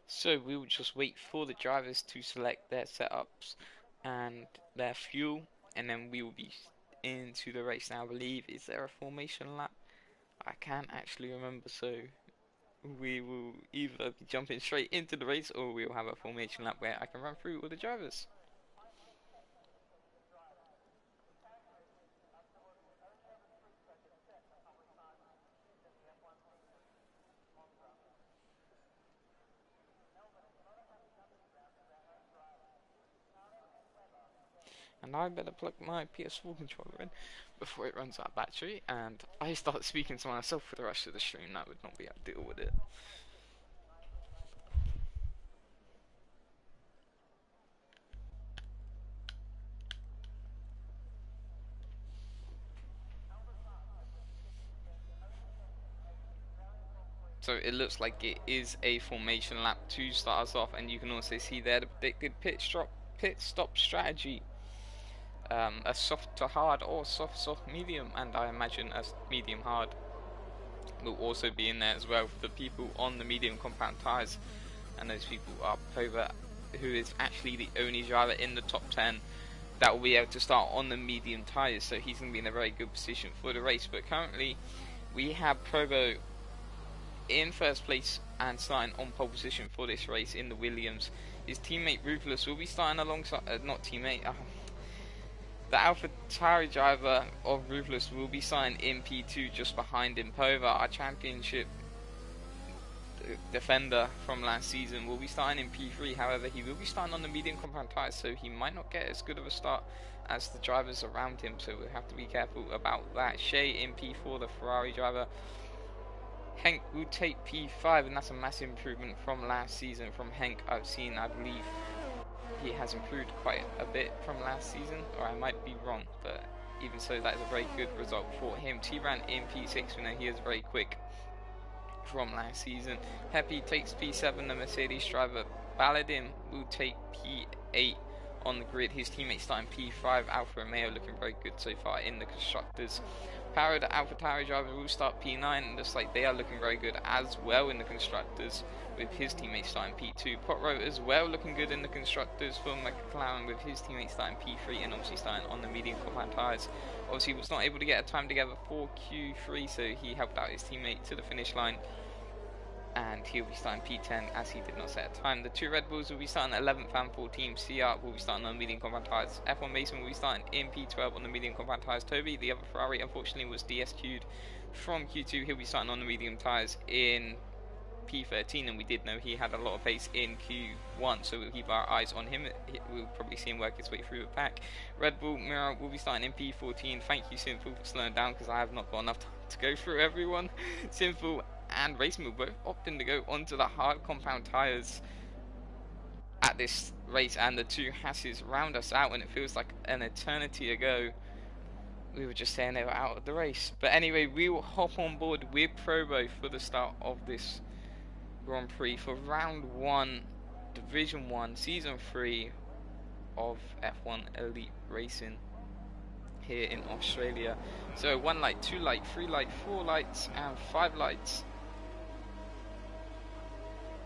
So we will just wait for the drivers to select their setups and their fuel, and then we will be into the race now. I believe, is there a formation lap? I can't actually remember, so we will either be jumping straight into the race or we'll have a formation lap where I can run through all the drivers. And I better plug my PS4 controller in before it runs out of battery, and I start speaking to myself for the rest of the stream. That would not be ideal, would it? So it looks like it is a formation lap to start us off, and you can also see there the predicted pit stop strategy. A soft to hard or soft medium, and I imagine a medium hard will also be in there as well for the people on the medium compound tyres, and those people are Pova, who is actually the only driver in the top 10 that will be able to start on the medium tyres, so he's going to be in a very good position for the race. But currently we have Provo in first place and starting on pole position for this race in the Williams. His teammate Ruthless will be starting alongside, the AlphaTauri driver of Ruthless will be starting in P2 just behind him. Pova, our championship defender from last season, will be starting in P3. However, he will be starting on the medium compound tyres, so he might not get as good of a start as the drivers around him, so we'll have to be careful about that. Shea in P4, the Ferrari driver. Henk will take P5, and that's a massive improvement from last season from Henk. I believe he has improved quite a bit from last season, or I might be wrong, but even so, that is a very good result for him. T-Ran in P6, we know he is very quick from last season. Happy takes P7, the Mercedes driver. Baladin will take P8 on the grid. His teammates starting P5. Alfa Romeo looking very good so far in the constructors. Power, the AlphaTauri driver, will start P9, looks like they are looking very good as well in the constructors, with his teammates starting P2. Potro as well looking good in the constructors for McLaren, with his teammates starting P3 and obviously starting on the medium compound tyres. Obviously was not able to get a time together for Q3, so he helped out his teammate to the finish line, and he'll be starting P10 as he did not set a time. The two Red Bulls will be starting 11th and 14th. CR will be starting on the medium compound tyres. F1 Mason will be starting in P12 on the medium compound tyres. Toby, the other Ferrari, unfortunately was DSQ'd from Q2. He'll be starting on the medium tyres in P13, and we did know he had a lot of pace in Q1, so we'll keep our eyes on him. We'll probably see him work his way through the pack. Red Bull Mirror will be starting in P14. Thank you, Sinful, for slowing down, because I have not got enough time to go through everyone. Sinful and Racing will both opting to go onto the hard compound tyres at this race, and the two Hasses round us out, and it feels like an eternity ago we were just saying they were out of the race. But anyway, we will hop on board with Provo for the start of this Grand Prix for round 1, Division 1, Season 3 of F1 Elite Racing here in Australia. So 1 light, 2 light, 3 light, 4 lights and 5 lights.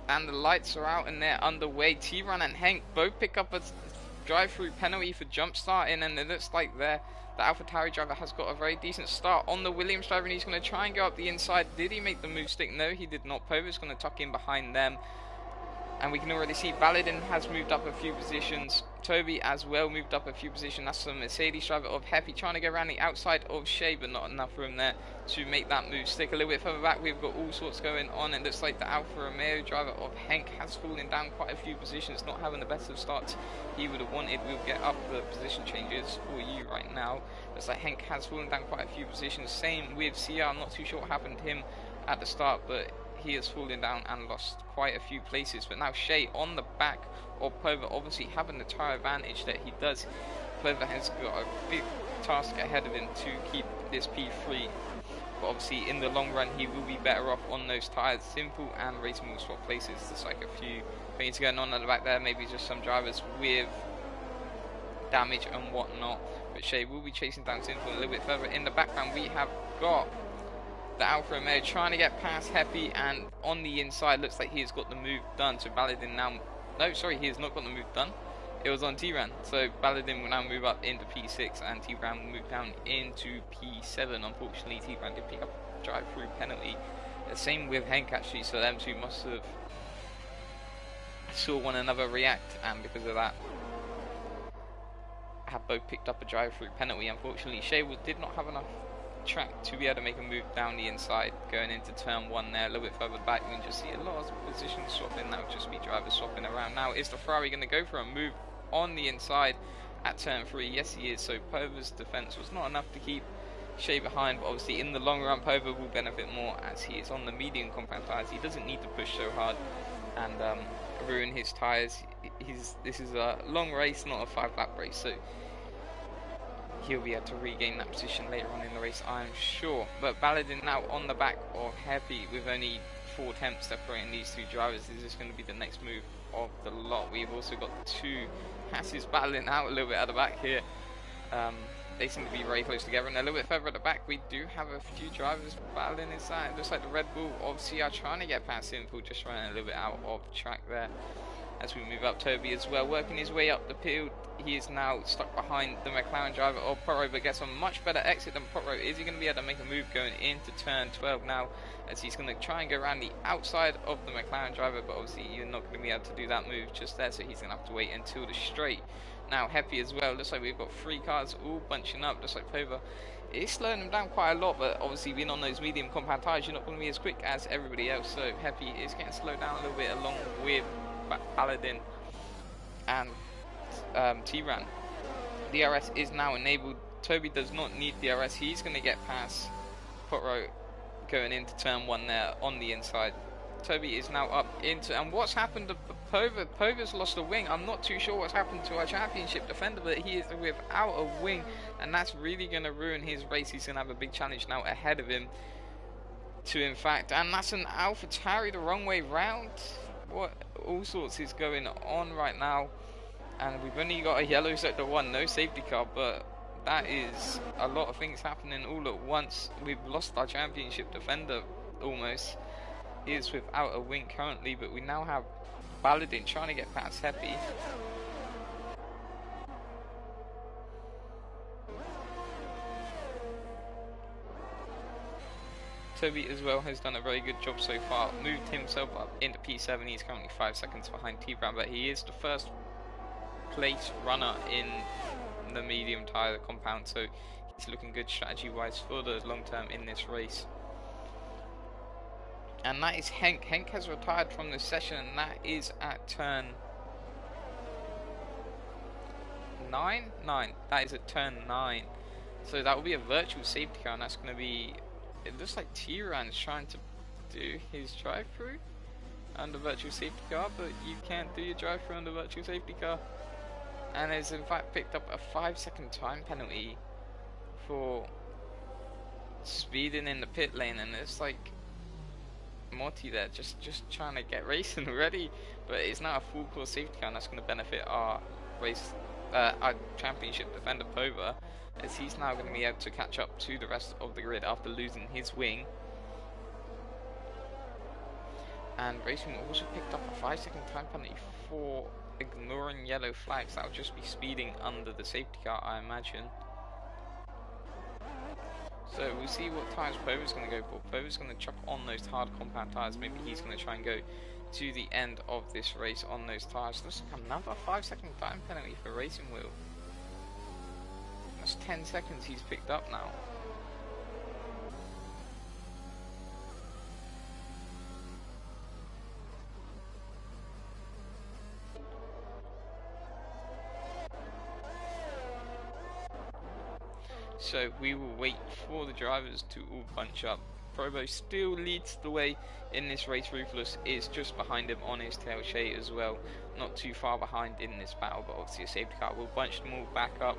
And the lights are out and they're underway. T-Run and Henk both pick up a drive-through penalty for jump starting, and it looks like the AlphaTauri driver has got a very decent start on the Williams driver, and he's going to try and go up the inside. Did he make the move stick? No, he did not. Pova's going to tuck in behind them, and we can already see Baladin has moved up a few positions. Toby as well moved up a few positions. That's the Mercedes driver of Happy trying to go around the outside of Shea, but not enough room there to make that move stick. A little bit further back, we've got all sorts going on. It looks like the Alfa Romeo driver of Henk has fallen down quite a few positions, not having the best of starts he would have wanted. We'll get up the position changes for you right now. Looks like Henk has fallen down quite a few positions. Same with CR. I'm not too sure what happened to him at the start, but he has fallen down and lost quite a few places. But now Shea on the back of Pova, obviously having the tyre advantage that he does. Pova has got a big task ahead of him to keep this P3, but obviously in the long run he will be better off on those tyres. Simple and Racing will swap places. There's like a few things going on at the back there, maybe just some drivers with damage and whatnot, but Shea will be chasing down Simple. A little bit further in the background we have got the Alfa Romeo trying to get past Happy, and on the inside looks like he has got the move done. So Baladin now, no sorry, he has not got the move done, it was on T-Ran. So Baladin will now move up into P6 and T-Ran will move down into P7. Unfortunately T-Ran did pick up a drive-through penalty. The same with Henk actually, so them two must have saw one another react, and because of that have both picked up a drive-through penalty. Unfortunately Shea did not have enough track to be able to make a move down the inside going into turn 1 there. A little bit further back you can just see a lot of position swapping. That would just be drivers swapping around. Now is the Ferrari going to go for a move on the inside? at turn 3. Yes, he is. So Pova's defense was not enough to keep Shea behind, but obviously in the long run Pova will benefit more as he is on the medium compound tyres. He doesn't need to push so hard and ruin his tyres. This is a long race, not a 5-lap race, so he'll be able to regain that position later on in the race, I'm sure. But Baladin now on the back of Happy with only 4 attempts separating these two drivers. This is going to be the next move of the lot. We've also got 2 passes battling out a little bit at the back here. They seem to be very close together, and a little bit further at the back we do have a few drivers battling inside. It looks like the Red Bull obviously are trying to get past Simple, just running a little bit out of track there. As we move up, Toby as well, working his way up the field. He is now stuck behind the McLaren driver of Porro, but gets a much better exit than Porro. Is he going to be able to make a move going into turn 12 now, as he's going to try and go around the outside of the McLaren driver, but obviously you're not going to be able to do that move just there, so he's going to have to wait until the straight. Now Happy as well, looks like we've got 3 cars all bunching up, just like Pova. It's slowing them down quite a lot, but obviously being on those medium compound tyres, you're not going to be as quick as everybody else, so Happy is getting slowed down a little bit along with Paladin and T-Ran. DRS is now enabled. Toby does not need DRS. He's going to get past Potro going into turn 1 there on the inside. Toby is now up into, and what's happened to Pova? Pova's lost a wing. I'm not too sure what's happened to our championship defender, but he is without a wing, and that's really going to ruin his race. He's going to have a big challenge now ahead of him to, in fact, and that's an AlphaTauri the wrong way round. What all sorts is going on right now, and we've only got a yellow sector 1, no safety car, but that is a lot of things happening all at once. We've lost our championship defender almost. He is without a wing currently, but we now have Baladin trying to get past Happy. Toby as well has done a very good job so far, moved himself up into P7. He's currently 5 seconds behind T-Brown, but he is the first place runner in the medium tyre compound, so he's looking good strategy wise for the long term in this race. And that is Henk. Henk has retired from this session, and that is at turn 9? That is at turn 9. So that will be a virtual safety car, and that's going to be, it looks like T-Ran is trying to do his drive-through under virtual safety car, but you can't do your drive-through under virtual safety car. And has in fact picked up a 5-second time penalty for speeding in the pit lane, and it's like Morty there just trying to get racing already, but it's now a full course safety car, and that's going to benefit our race, our championship defender Pova, as he's now going to be able to catch up to the rest of the grid after losing his wing. And Racing also picked up a 5-second time penalty for ignoring yellow flags. That'll just be speeding under the safety car, I imagine. So we'll see what tyres Pova's going to go for. Pova's going to chuck on those hard compound tyres. Maybe he's going to try and go to the end of this race on those tyres. Looks like another 5-second time penalty for Racing Wheel. That's 10 seconds he's picked up now. So we will wait for the drivers to all bunch up. Probo still leads the way in this race. Ruthless is just behind him on his tail. Shea as well, not too far behind in this battle, but obviously a safety car will bunch them all back up.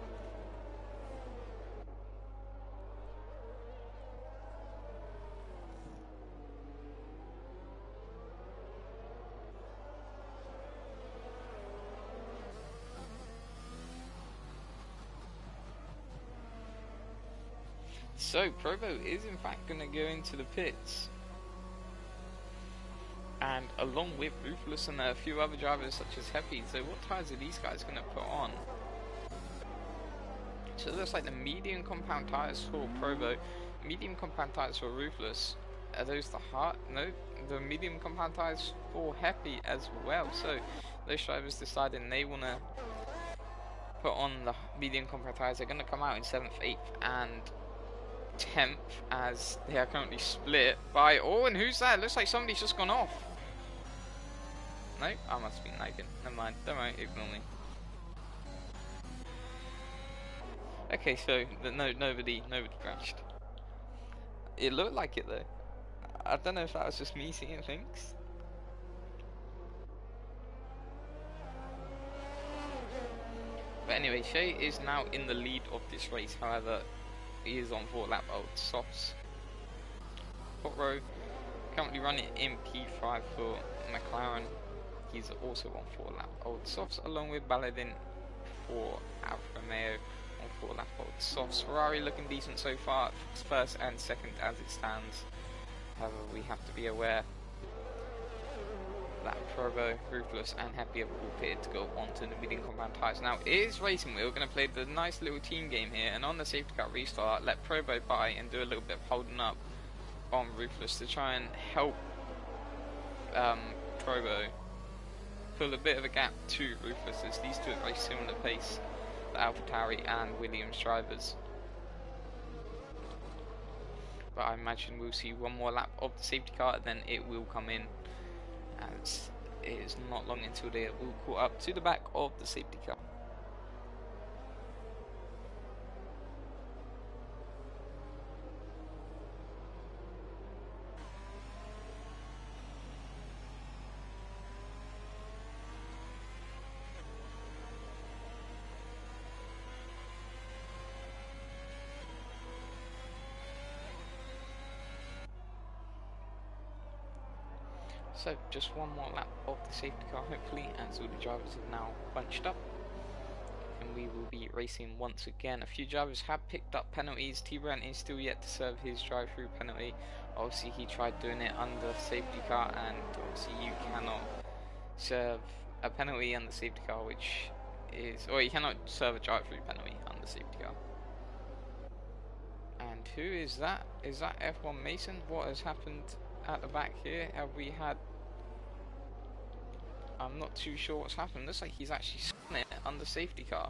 So Probo is in fact going to go into the pits, and along with Ruthless and a few other drivers such as Happy. So what tyres are these guys going to put on? So it looks like the medium compound tyres for Probo, medium compound tyres for Ruthless. Are those the hard? No, the medium compound tyres for Happy as well. So those drivers deciding they want to put on the medium compound tyres. They're going to come out in 7th, 8th and 10th, as they are currently split by, oh, and who's that? Looks like somebody's just gone off. No, I must be lagging. Never mind, don't worry, ignore me. Okay, so nobody crashed. It looked like it though. I don't know if that was just me seeing things. But anyway, Shea is now in the lead of this race. However, he is on 4 lap old softs. Potro currently running in P5 for McLaren. He's also on 4 lap old softs, along with Baladin for Alfa Romeo on 4 lap old softs. Ferrari looking decent so far, first and second as it stands. However, we have to be aware that Provo, Ruthless and Happy have all pitted to go on to the medium compound tyres. Now, is Racing Wheel going to play the nice little team game here, and on the safety car restart, let Provo by and do a little bit of holding up on Ruthless to try and help Provo pull a bit of a gap to Ruthless, as these two at very similar pace, the AlphaTauri and Williams drivers. But I imagine we'll see one more lap of the safety car, then it will come in, as it is not long until they will caught up to the back of the safety car. So just one more lap of the safety car hopefully, as all the drivers have now bunched up, and we will be racing once again. A few drivers have picked up penalties. T-Brand is still yet to serve his drive-through penalty. Obviously he tried doing it under safety car, and obviously you cannot serve a penalty on the safety car, which is, or you cannot serve a drive-through penalty on the safety car. And who is that? Is that F1 Mason? What has happened at the back here? Have we had, I'm not too sure what's happened. Looks like he's actually spun it on the safety car,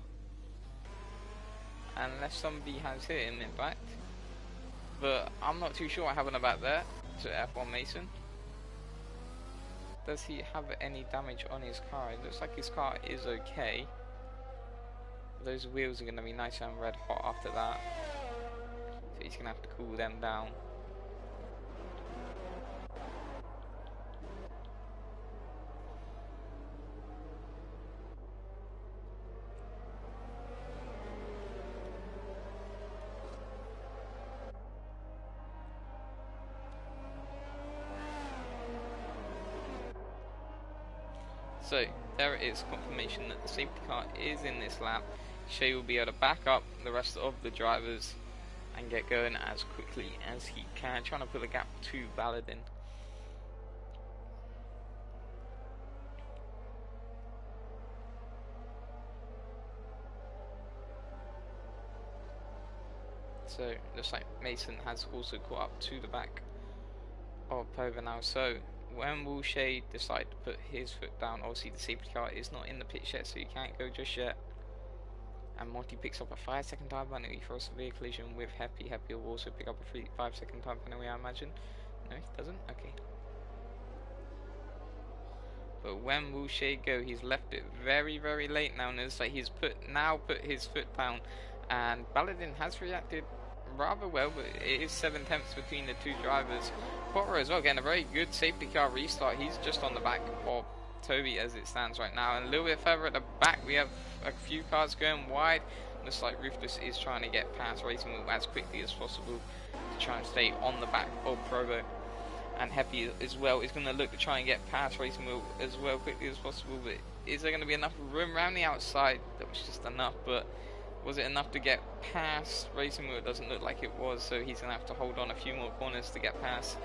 unless somebody has hit him in fact, but I'm not too sure what happened about that to F1 Mason. Does he have any damage on his car? It looks like his car is okay. Those wheels are going to be nice and red hot after that, so he's going to have to cool them down. So there it is, confirmation that the safety car is in this lap. Shea will be able to back up the rest of the drivers and get going as quickly as he can, trying to pull a gap to Baladin. So looks like Mason has also caught up to the back of Pova now. So when will Shea decide to put his foot down? Obviously the safety car is not in the pit yet, so you can't go just yet. And Monty picks up a 5-second time penalty for a severe collision with Happy. Happy will also pick up a 5-second time penalty, I imagine. No, he doesn't? Okay. But when will Shea go? He's left it very, very late now, and it's like he's put his foot down. And Baladin has reacted rather well, but it is 7 tenths between the two drivers. Potter as well, getting a very good safety car restart. He's just on the back of Toby as it stands right now, and a little bit further at the back we have a few cars going wide. Looks like Ruthless is trying to get past Racing Wheel as quickly as possible to try and stay on the back of Provo. And Happy as well is going to look to try and get past Racing Wheel as well quickly as possible. But is there going to be enough room around the outside? That was just enough, but was it enough to get past Racing Wheel? It doesn't look like it was, so he's going to have to hold on a few more corners to get past.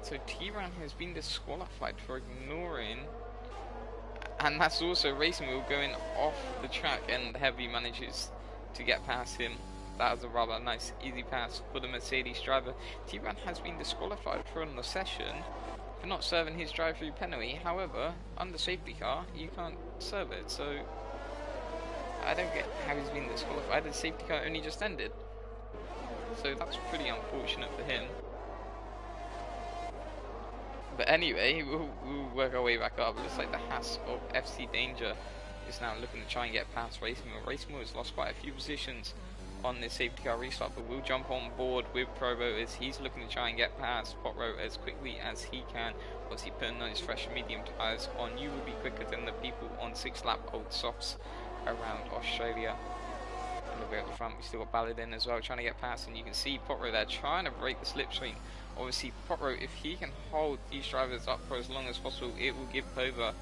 So T-Ran has been disqualified for ignoring, and that's also Racing Wheel going off the track, and Heavy manages to get past him. That was a rather nice easy pass for the Mercedes driver. T-Ran has been disqualified from the session for not serving his drive-through penalty. However, under safety car you can't serve it, so I don't get how he's been disqualified. The safety car only just ended, so that's pretty unfortunate for him. But anyway, we'll work our way back up. It looks like the Haas of FC Danger is now looking to try and get past Racing Wheel. Racing Wheel has lost quite a few positions on this safety car restart, but we'll jump on board with Provo as he's looking to try and get past Potro as quickly as he can. Obviously putting those fresh medium tyres on, you will be quicker than the people on 6-lap old softs around Australia. And the way at the front, we still got Baladin as well trying to get past, and you can see Potro there trying to break the slipstream. Obviously Potro, if he can hold these drivers up for as long as possible, it will give Pova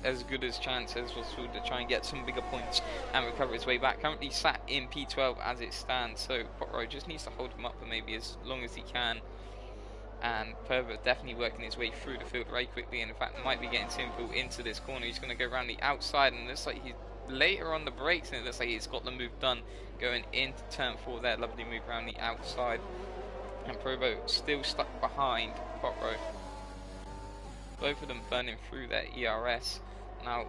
as good as chance as possible to try and get some bigger points and recover his way back. Currently sat in P12 as it stands, so Potro just needs to hold him up for maybe as long as he can. And Pova definitely working his way through the field very quickly, and in fact might be getting simple into this corner. He's going to go around the outside, and it looks like he's later on the brakes, and it looks like he's got the move done going into turn 4 there. Lovely move around the outside, and Provo still stuck behind Potro. Both of them burning through their ERS. Now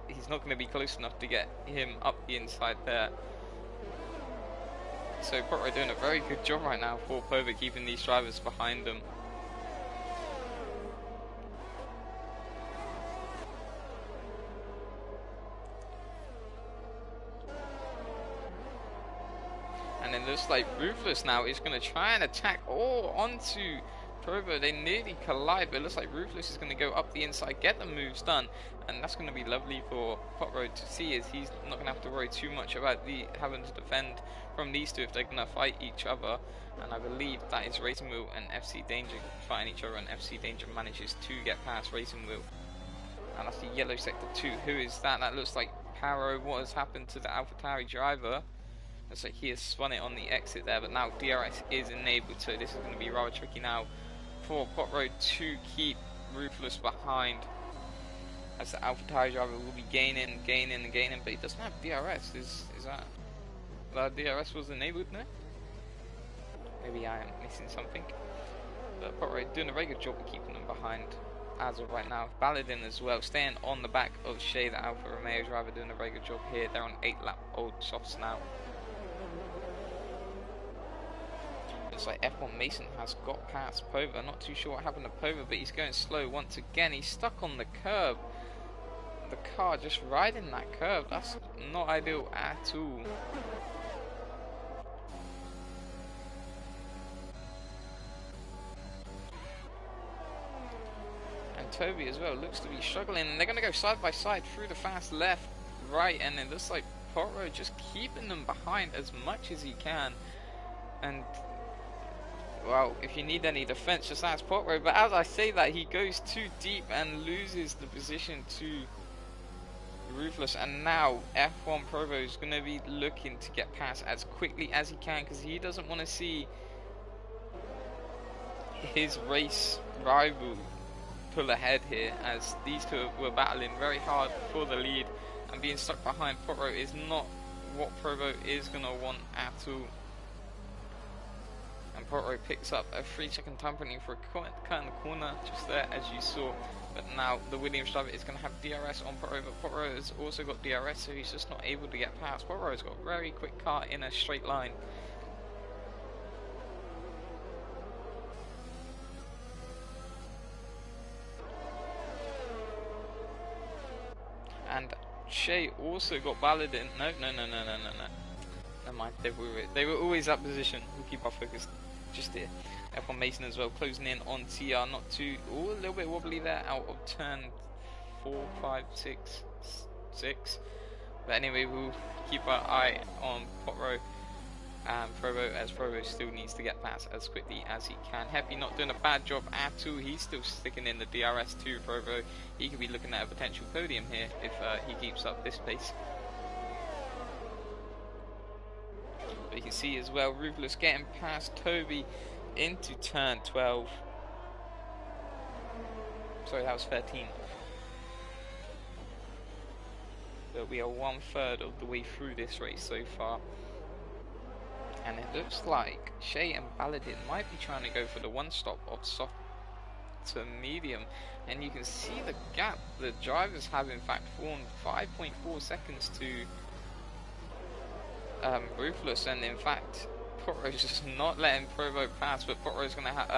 he's not going to be close enough to get him up the inside there. So Potro doing a very good job right now for Pova, keeping these drivers behind them. And it looks like Ruthless now is going to try and attack onto Provo. They nearly collide, but it looks like Ruthless is going to go up the inside, get the moves done, and that's going to be lovely for Potro to see, as he's not going to have to worry too much about having to defend from these two if they're going to fight each other. And I believe that is Racing Wheel and FC Danger fighting each other, and FC Danger manages to get past Racing Wheel. And that's the yellow sector 2. Who is that? That looks like Paro. What has happened to the AlphaTauri driver? Looks like he has spun it on the exit there, but now DRS is enabled, so this is going to be rather tricky now for Potro to keep Ruthless behind, as the AlphaTauri driver will be gaining, but he doesn't have DRS. Is that DRS was enabled now? Maybe I am missing something. But Potro doing a very good job of keeping them behind as of right now. Baladin as well, staying on the back of Shea, the Alfa Romeo driver, doing a very good job here. They're on 8-lap old softs now. Looks like F1 Mason has got past Pova. Not too sure what happened to Pova, but he's going slow once again. He's stuck on the curb. The car just riding that curve. That's not ideal at all. And Toby as well looks to be struggling. And they're going to go side by side through the fast left, right, and it looks like Potro just keeping them behind as much as he can. And well, if you need any defense, just ask Potro. But as I say that, he goes too deep and loses the position to Ruthless. And now F1 Provo is going to be looking to get past as quickly as he can, because he doesn't want to see his race rival pull ahead here, as these two were battling very hard for the lead, and being stuck behind Potro is not what Provo is going to want at all. And Potro picks up a 3-second time penalty for a cut in the corner just there, as you saw. But now the Williams driver is going to have DRS on Potro, but Potro has also got DRS, so he's just not able to get past. Potro's got a very quick car in a straight line. And Shea also got Baladin. No. Never mind, they were always that position. We'll keep our focus just here. F1 Mason as well, closing in on TR, not too, a little bit wobbly there out of turn 4, 5, 6. But anyway, we'll keep our eye on Potro and Provo, as Provo still needs to get past as quickly as he can. Happy not doing a bad job at all. He's still sticking in the DRS too, Provo. He could be looking at a potential podium here if he keeps up this pace. But you can see as well, Ruthless getting past Toby into turn 12. Sorry, that was 13. But we are 1/3 of the way through this race so far. And it looks like Shea and Baladin might be trying to go for the one stop of soft to medium. And you can see the gap the drivers have in fact formed, 5.4 seconds to Ruthless, and in fact Potro's just not letting Provo pass, but Potro's going to have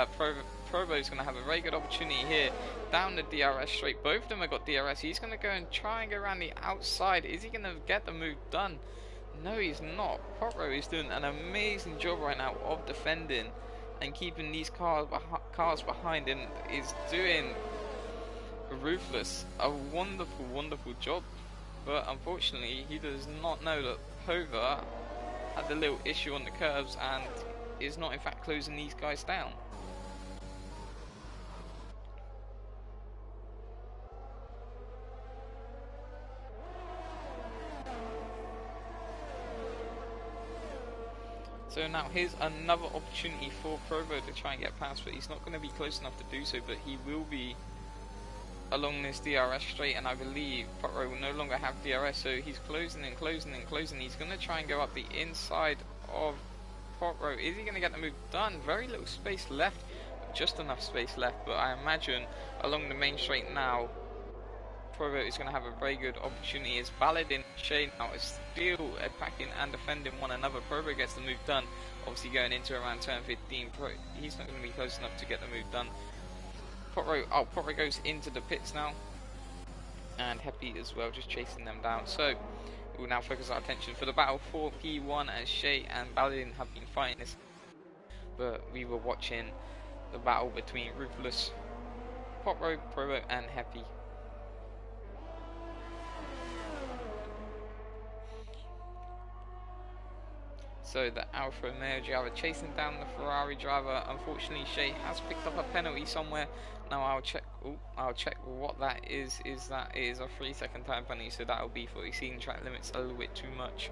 Provo is going to have a very good opportunity here down the DRS straight. Both of them have got DRS. He's going to go and try and go around the outside. Is he going to get the move done? No, he's not. Provo is doing an amazing job right now of defending and keeping these cars behind, and is doing Ruthless a wonderful, wonderful job. But unfortunately, he does not know that Pova had a little issue on the curves and is not in fact closing these guys down. So now here's another opportunity for Provo to try and get past, but he's not going to be close enough to do so, but he will be along this DRS straight, and I believe Provo will no longer have DRS, so he's closing and closing and closing. He's going to try and go up the inside of Provo. Is he going to get the move done? Very little space left, just enough space left, but I imagine along the main straight now, Provo is going to have a very good opportunity. As Baladin Shay now is still attacking and defending one another. Provo gets the move done, obviously going into around turn 15. He's not going to be close enough to get the move done. Potro goes into the pits now, and Happy as well, just chasing them down. So we'll now focus our attention for the battle for P1, as Shay and Baladin have been fighting this, but we were watching the battle between Ruthless, Potro, Provo and Happy. So the Alfa Romeo driver chasing down the Ferrari driver. Unfortunately, Shay has picked up a penalty somewhere. Now I'll check. I'll check what that is. That it is a 3-second time penalty, so that will be for exceeding track limits a little bit too much.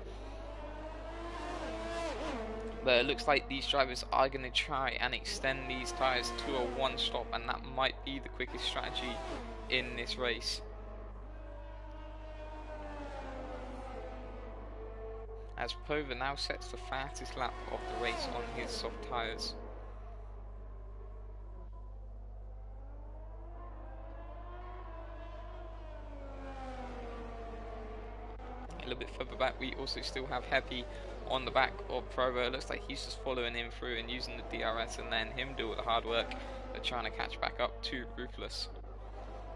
But it looks like these drivers are going to try and extend these tyres to a one-stop, and that might be the quickest strategy in this race. As Pova now sets the fastest lap of the race on his soft tyres. A little bit further back, we also still have Happy on the back of Provo. It looks like he's just following him through and using the DRS, and then him do all the hard work of trying to catch back up to Ruthless.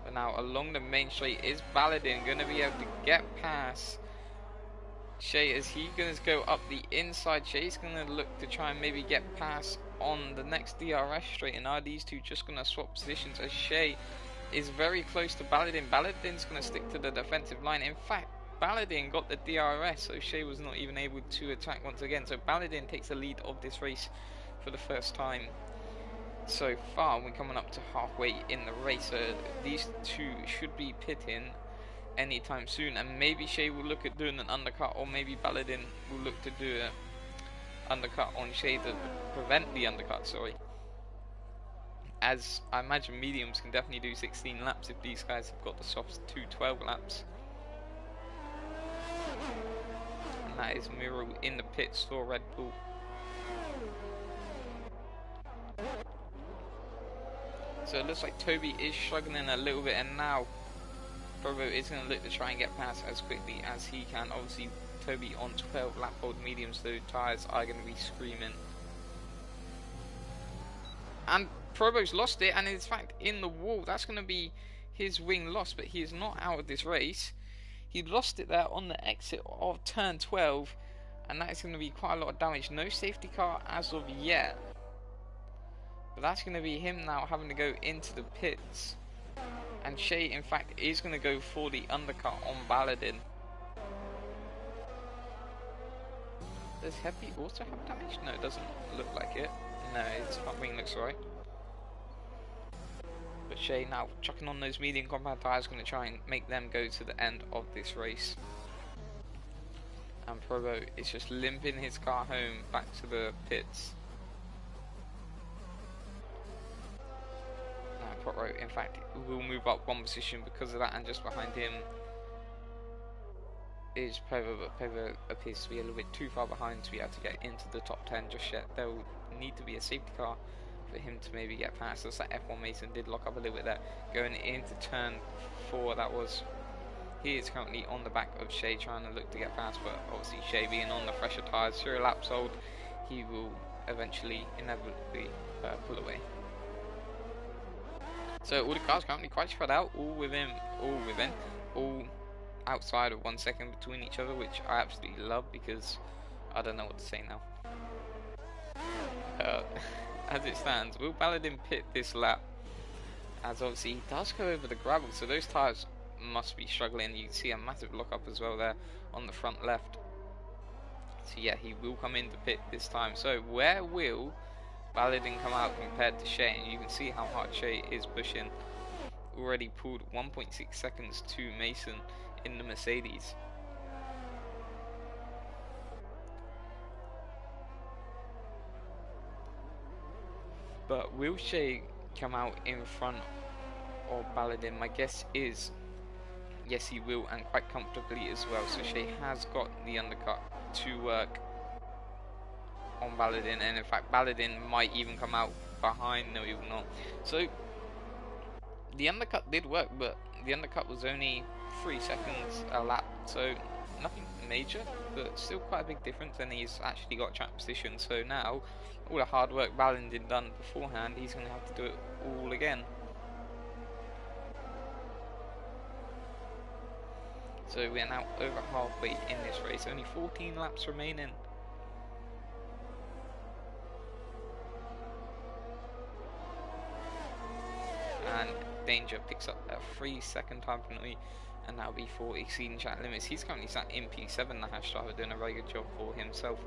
But now along the main straight is Baladin going to be able to get past Shay. Is he going to go up the inside? Shay's going to look to try and maybe get past on the next DRS straight, and are these two just going to swap positions, as Shay is very close to Baladin. Baladin's going to stick to the defensive line. In fact, Baladin got the DRS, so Shay was not even able to attack once again. So Baladin takes the lead of this race for the first time so far. We're coming up to halfway in the race, so these two should be pitting anytime soon, and maybe Shay will look at doing an undercut, or maybe Baladin will look to do an undercut on Shay to prevent the undercut, sorry. As I imagine mediums can definitely do 16 laps if these guys have got the softs to 12 laps. And that is Miro in the pits for Red Bull. So it looks like Toby is struggling a little bit, and now Provo is going to look to try and get past as quickly as he can. Obviously, Toby on 12 lap old mediums, so tyres are going to be screaming. And Provo's lost it, and in fact in the wall. That's going to be his wing lost, but he is not out of this race. He lost it there on the exit of turn 12, and that is going to be quite a lot of damage. No safety car as of yet, but that's going to be him now having to go into the pits. And Shay, in fact, is going to go for the undercut on Baladin. Does Happy also have damage? No, it doesn't look like it. No, his front wing looks right. But Shay now chucking on those medium compound tyres, going to try and make them go to the end of this race. And Provo is just limping his car home back to the pits. Potro, in fact, will move up one position because of that, and just behind him is Pova, but Pova appears to be a little bit too far behind to be able to get into the top 10 just yet. There will need to be a safety car for him to maybe get past us. That F1 Mason did lock up a little bit there. Going into turn 4, that was. He is currently on the back of Shay, trying to look to get past, but obviously Shay being on the fresher tyres, 0 laps old, he will eventually, inevitably pull away. So all the cars currently quite spread out, all outside of 1 second between each other, which I absolutely love because I don't know what to say now. Uh, as it stands, will Baladin pit this lap? As obviously he does go over the gravel, so those tyres must be struggling. You can see a massive lockup as well there on the front left. So yeah, he will come into pit this time. So where will Baladin come out compared to Shea? And you can see how hard Shea is pushing. Already pulled 1.6 seconds to Mason in the Mercedes. But will Shea come out in front of Baladin? My guess is yes, he will, and quite comfortably as well. So Shea has got the undercut to work on Baladin, and in fact Baladin might even come out behind. No, he will not. So the undercut did work, but the undercut was only 3 seconds a lap, so nothing major, but still quite a big difference, and he's actually got track position. So now all the hard work Baladin done beforehand, he's going to have to do it all again. So we're now over halfway in this race, only 14 laps remaining. And Danger picks up a 3-second time penalty, and that'll be for exceeding track limits. He's currently sat in P7, the Hash driver, doing a very good job for himself.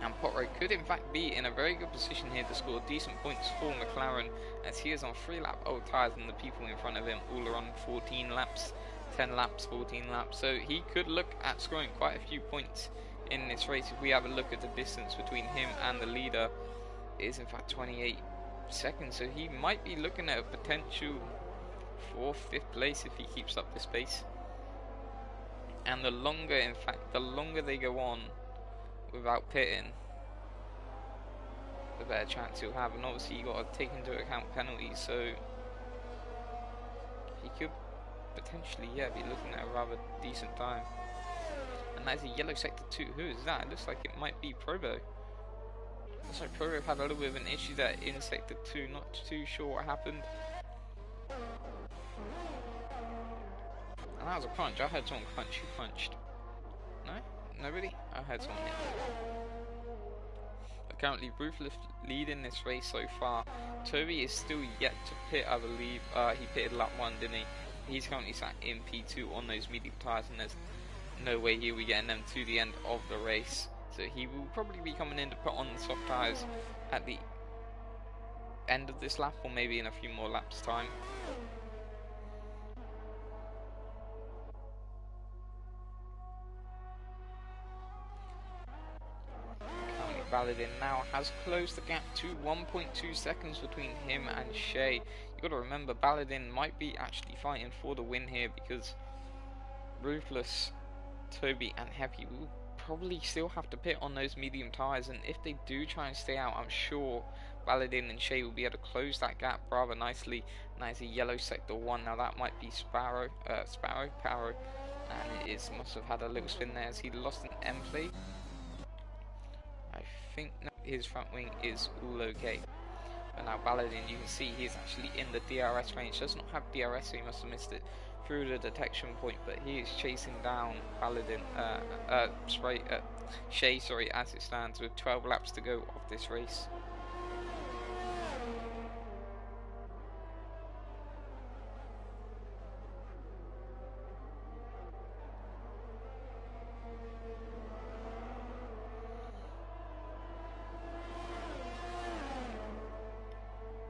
And Potrow could in fact be in a very good position here to score decent points for McLaren, as he is on 3-lap old tyres, and the people in front of him all are on 14 laps, 10 laps, 14 laps. So he could look at scoring quite a few points in this race. If we have a look at the distance between him and the leader, it is in fact 28 seconds, so he might be looking at a potential 4th, 5th place if he keeps up this pace. And the longer, in fact, the longer they go on without pitting, the better chance he'll have. And obviously you got to take into account penalties, so he could potentially, yeah, be looking at a rather decent time. And that's a yellow sector 2. Who is that? It looks like it might be Provo. Looks like Provo had a little bit of an issue there in sector 2. Not too sure what happened. And that was a punch. I heard someone punch. Who punched? No? Nobody? I heard someone hit. But currently Ruthless leading this race so far. Toby is still yet to pit, I believe. He pitted lap 1, didn't he? He's currently sat in P2 on those medium tyres, and there's no way he'll be getting them to the end of the race. So he will probably be coming in to put on the soft tyres at the end of this lap, or maybe in a few more laps time. Currently Baladin now has closed the gap to 1.2 seconds between him and Shea. You've got to remember Baladin might be actually fighting for the win here, because Ruthless, Toby and Happy will probably still have to pit on those medium tyres, and if they do try and stay out, I'm sure Baladin and Shea will be able to close that gap rather nicely. And that is a yellow sector 1. Now that might be Paro, and it is, must have had a little spin there as he lost an M plate. I think his front wing is all okay. But now Baladin, you can see he's actually in the DRS range. Does not have DRS, so he must have missed it through the detection point, but he is chasing down Baladin, Shea, sorry, as it stands, with 12 laps to go of this race.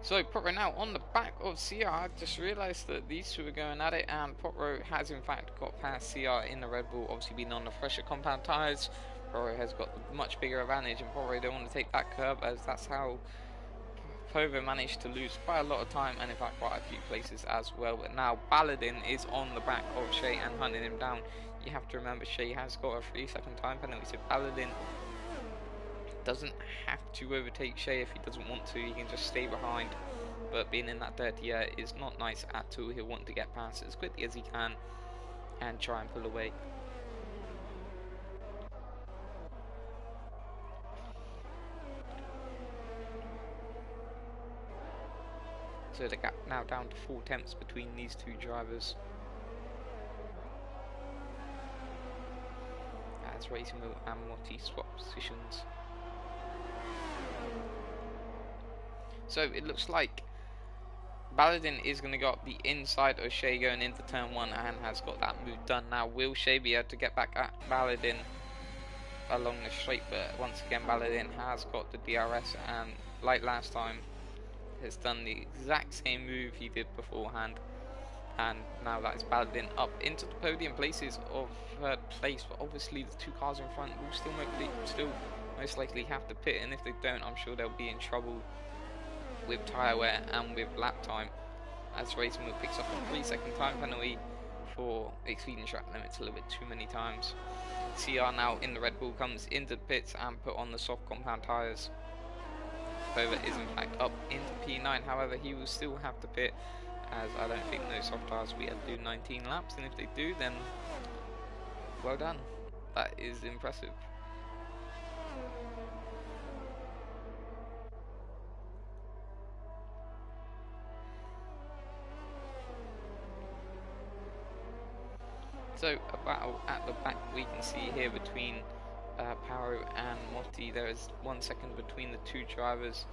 So Potrow now on the back of CR. I just realised that these two are going at it, and Potrow has in fact got past CR in the Red Bull, obviously being on the fresher compound tyres. Potrow has got the much bigger advantage, and Potrow don't want to take that curb, as that's how Povo managed to lose quite a lot of time, and in fact quite a few places as well. But now Baladin is on the back of Shea and hunting him down. You have to remember Shea has got a 3-second time penalty, so Baladin doesn't have to overtake Shea if he doesn't want to. He can just stay behind, but being in that dirty air is not nice at all. He'll want to get past as quickly as he can and try and pull away. So the gap now down to 4 tenths between these two drivers. As Racing Wheel and Motti swap positions. So it looks like Baladin is going to go up the inside of Shea going into turn 1 and has got that move done. Now will Shea be able to get back at Baladin along the straight? But once again Baladin has got the DRS and like last time has done the exact same move he did beforehand. And now that is Baladin up into the podium places of third place, but obviously the two cars in front will still most likely have to pit, and if they don't I'm sure they'll be in trouble with tyre wear and with lap time, as Racing Wheel picks up a 3-second time penalty for exceeding track limits a little bit too many times. CR now in the Red Bull comes into the pits and put on the soft compound tyres. Pova is in fact up into P9, however he will still have to pit, as I don't think those soft tyres will be able to do 19 laps, and if they do then well done, that is impressive. So a battle at the back we can see here between Paro and Motti. There is 1 second between the two drivers,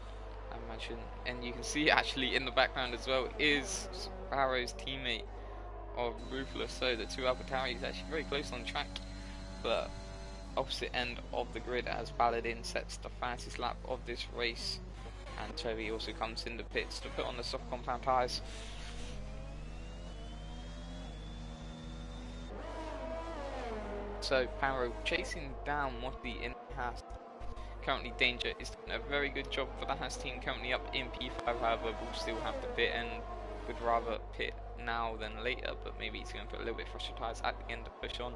I imagine, and you can see actually in the background as well is Paro's teammate of Ruthless. So the two AlphaTauris actually very close on track, but opposite end of the grid as Baladin sets the fastest lap of this race, and Toby also comes in the pits to put on the soft compound tyres. So Paro chasing down Motti in the Haas. Currently Danger is doing a very good job for the Haas team, currently up in P5, however will still have to pit and would rather pit now than later, but maybe he's going to put a little bit fresher tyres at the end to push on.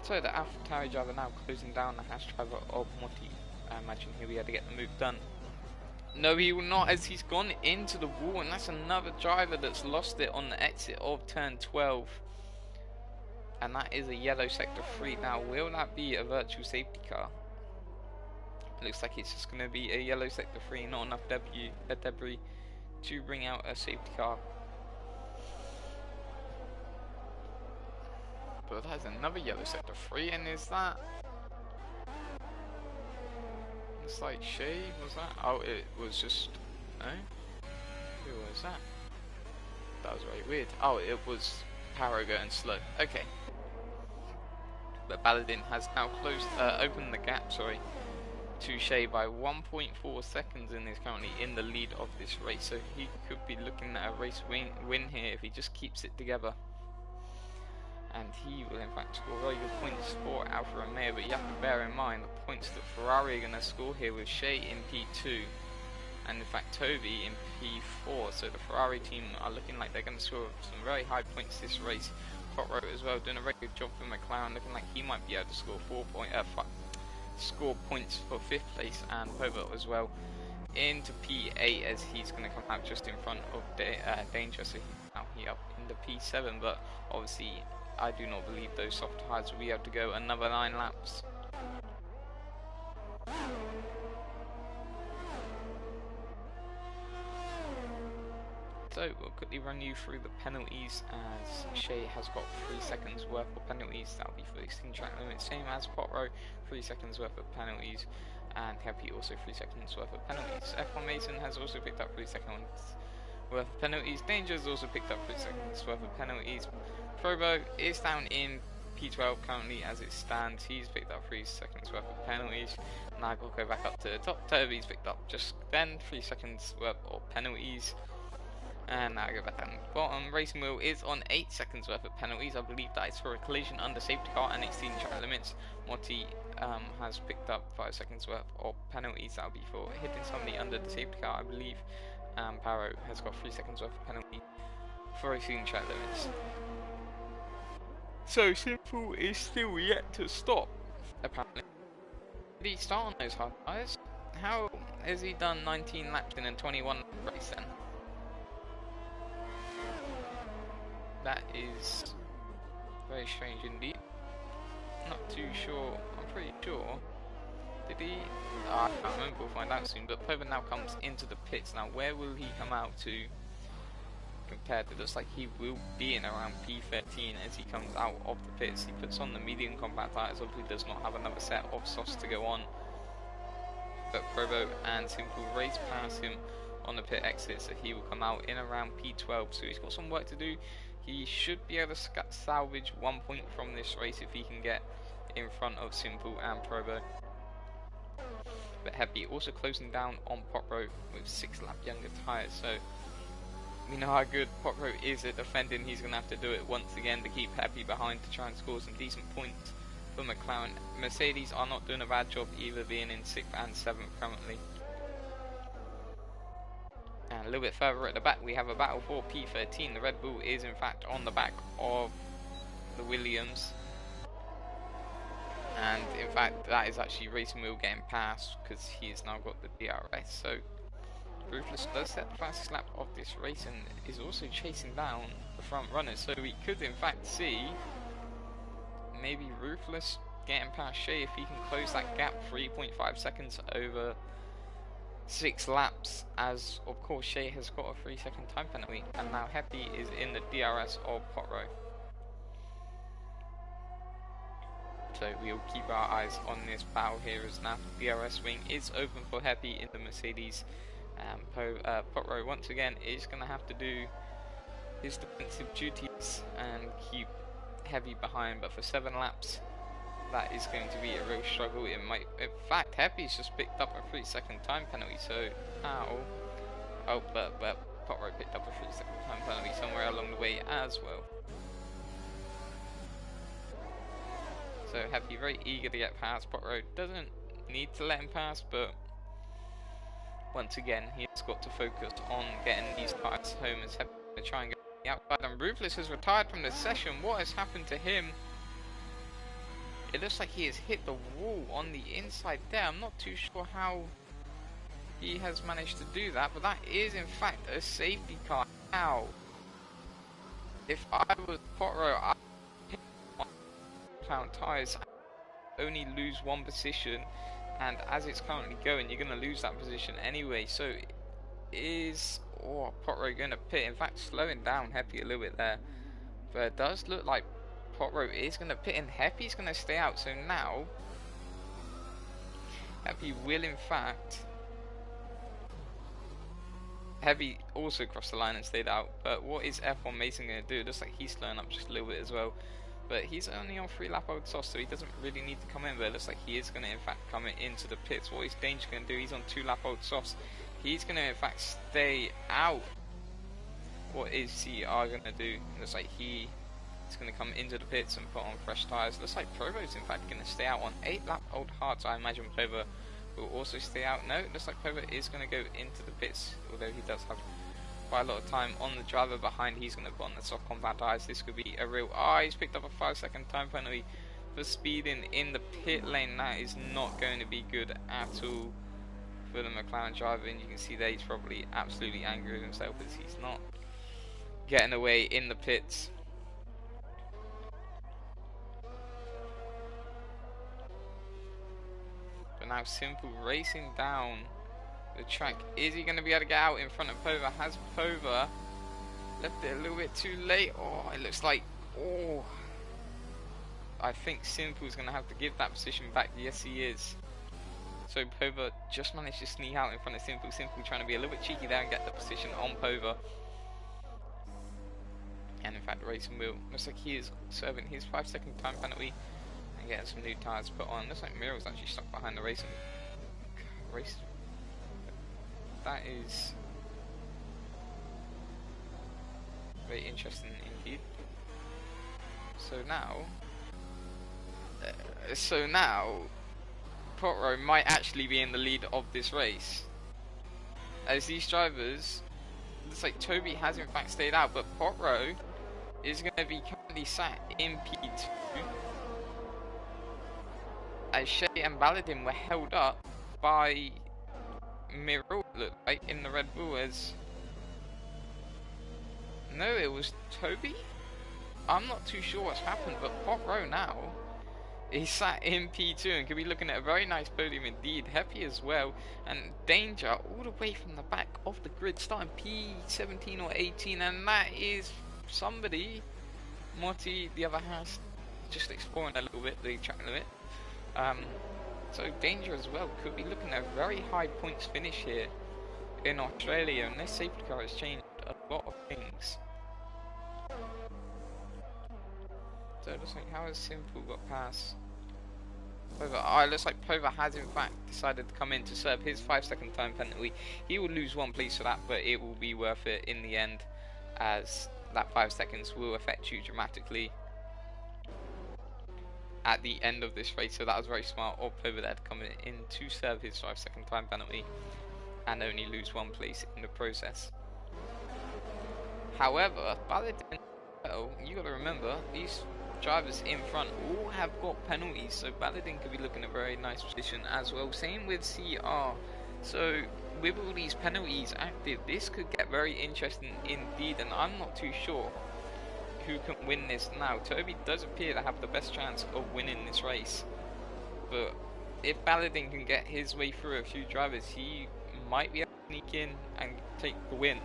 So the AlphaTauri driver now closing down the Haas driver of Motti. I imagine he'll be able to get the move done. No, he will not, as he's gone into the wall, and that's another driver that's lost it on the exit of turn 12. And that is a yellow sector 3. Now, will that be a virtual safety car? It looks like it's just going to be a yellow sector 3, not enough debris to bring out a safety car. But that's another yellow sector 3, and is that... It's like Shea, was that? Oh, it was just... No? Who was that? That was very weird. Oh, it was Paro going slow. Okay. But Baladin has now opened the gap, to Shea by 1.4 seconds and is currently in the lead of this race. So he could be looking at a race win here if he just keeps it together. And he will in fact score very good points for Alfa Romeo, but you have to bear in mind the points that Ferrari are going to score here, with Shea in P2 and in fact Toby in P4. So the Ferrari team are looking like they're going to score some very high points this race. Potro as well doing a very good job for McLaren, looking like he might be able to score points for 5th place, and Pova as well into P8 as he's going to come out just in front of Danger. So now he up into P7, but obviously I do not believe those soft tyres will be able to go another 9 laps. So we'll quickly run you through the penalties, as Shea has got 3 seconds worth of penalties. That'll be for the extended track limit, same as Potro, 3 seconds worth of penalties, and Happy also 3 seconds worth of penalties. F1 Mason has also picked up 3 seconds worth of penalties. Danger has also picked up 3 seconds worth of penalties. Provo is down in P12 currently as it stands. He's picked up 3 seconds worth of penalties. Now I'll go back up to the top. Toby's picked up just then 3 seconds worth of penalties. And now I go back down to the bottom. Racing Wheel is on 8 seconds worth of penalties. I believe that is for a collision under safety car and exceeding track limits. Motti has picked up 5 seconds worth of penalties. That'll be for hitting somebody under the safety car, I believe. Paro has got 3 seconds worth of penalty for exceeding track limits. So Simple is still yet to stop, apparently. Did he start on those hard tyres? How has he done 19 laps in a 21 race then? That is Very strange indeed. Not too sure. I'm pretty sure. Did he? I can't remember. We'll find out soon. But Pova now comes into the pits. Now, where will he come out to? Compared to, looks like he will be in around P13 as he comes out of the pits. He puts on the medium combat tires. Obviously, does not have another set of softs to go on. But Provo and Simple race past him on the pit exit, so he will come out in around P12. So he's got some work to do. He should be able to salvage 1 point from this race if he can get in front of Simple and Provo. But Happy also closing down on Potro with 6 lap younger tyres. So we know how good Potro is at defending. He's going to have to do it once again to keep Happy behind to try and score some decent points for McLaren. Mercedes are not doing a bad job either, being in 6th and 7th currently. And a little bit further at the back we have a battle for P13. The Red Bull is in fact on the back of the Williams. And in fact that is actually Racing Wheel getting past because he has now got the DRS. So Ruthless does set the fastest lap of this race and is also chasing down the front runners. So we could in fact see maybe Ruthless getting past Shea if he can close that gap 3.5 seconds over 6 laps, as of course Shea has got a 3-second time penalty, and now Happy is in the DRS of Potro. So we'll keep our eyes on this battle here as now the DRS wing is open for Happy in the Mercedes. Potro once again is going to have to do his defensive duties and keep Heavy behind, but for 7 laps that is going to be a real struggle. It might, in fact, Happy's just picked up a 3-second time penalty, so how? Oh, but Potro picked up a 3-second time penalty somewhere along the way as well. So Happy very eager to get past Potro, doesn't need to let him pass, but once again he's got to focus on getting these cars home as Happy to try and get the outside. And Ruthless has retired from the session. What has happened to him? It looks like he has hit the wall on the inside there. I'm not too sure how he has managed to do that, but that is in fact a safety car. Now, if I was Potro, I'd hit on tyres, only lose 1 position, and as it's currently going, you're going to lose that position anyway. So, is Potro going to pit? In fact, slowing down Happy a little bit there, but it does look like Potro is going to pit and Happy's going to stay out. So now Happy will in fact, Happy also crossed the line and stayed out, but what is F1 Mason going to do? It looks like he's slowing up just a little bit as well, but he's only on 3 lap old sauce, so he doesn't really need to come in, but it looks like he is going to in fact come into the pits. What is Danger going to do? He's on 2 lap old sauce. He's going to in fact stay out. What is CR going to do? It looks like he is going to come into the pits and put on fresh tyres. Looks like Provo's in fact going to stay out on 8 lap old hards. I imagine Pova will also stay out. No, it looks like Pova is going to go into the pits, although he does have quite a lot of time on the driver behind. He's going to put on the soft combat tyres. This could be a real... he's picked up a 5-second time penalty for speeding in the pit lane. That is not going to be good at all for the McLaren driver, and you can see there he's probably absolutely angry with himself as he's not getting away in the pits. But now Simple racing down the track. Is he going to be able to get out in front of Pova? Has Pova left it a little bit too late? Oh, it looks like... I think Simple's going to have to give that position back. Yes, he is. So Pova just managed to sneak out in front of Simple. Simple trying to be a little bit cheeky there and get the position on Pova. And in fact, the Racing Wheel looks like he is serving his 5-second time penalty and getting some new tyres put on. Looks like Miro's actually stuck behind the race. That is very interesting indeed. So now, Potro might actually be in the lead of this race, as these drivers, looks like Toby has in fact stayed out, but Potro is going to be currently sat in P2 as Shea and Baladin were held up by Miro, looked like, in the Red Bull. As no, it was Toby. I'm not too sure what's happened, but Pot Row now is sat in P2 and could be looking at a very nice podium indeed. Happy as well, and Danger all the way from the back of the grid, starting P17 or 18, and that is somebody. Morty, the other half, just exploring a little bit the track limit. So Danger as well could be looking at a very high points finish here in Australia, and this safety car has changed a lot of things. So it looks like how has Simple got past Pova? Oh, it looks like Pova has in fact decided to come in to serve his 5-second time penalty. He will lose 1 place for that, but it will be worth it in the end, as that 5 seconds will affect you dramatically at the end of this race. So that was very smart of Pova there to come in to serve his 5-second time penalty and only lose 1 place in the process. However, Baladin, well, you got to remember, these drivers in front all have got penalties, so Baladin could be looking at a very nice position as well. Same with CR. So with all these penalties active, this could get very interesting indeed, and I'm not too sure who can win this now. Toby does appear to have the best chance of winning this race, but if Baladin can get his way through a few drivers, he might be able to sneak in and take the win.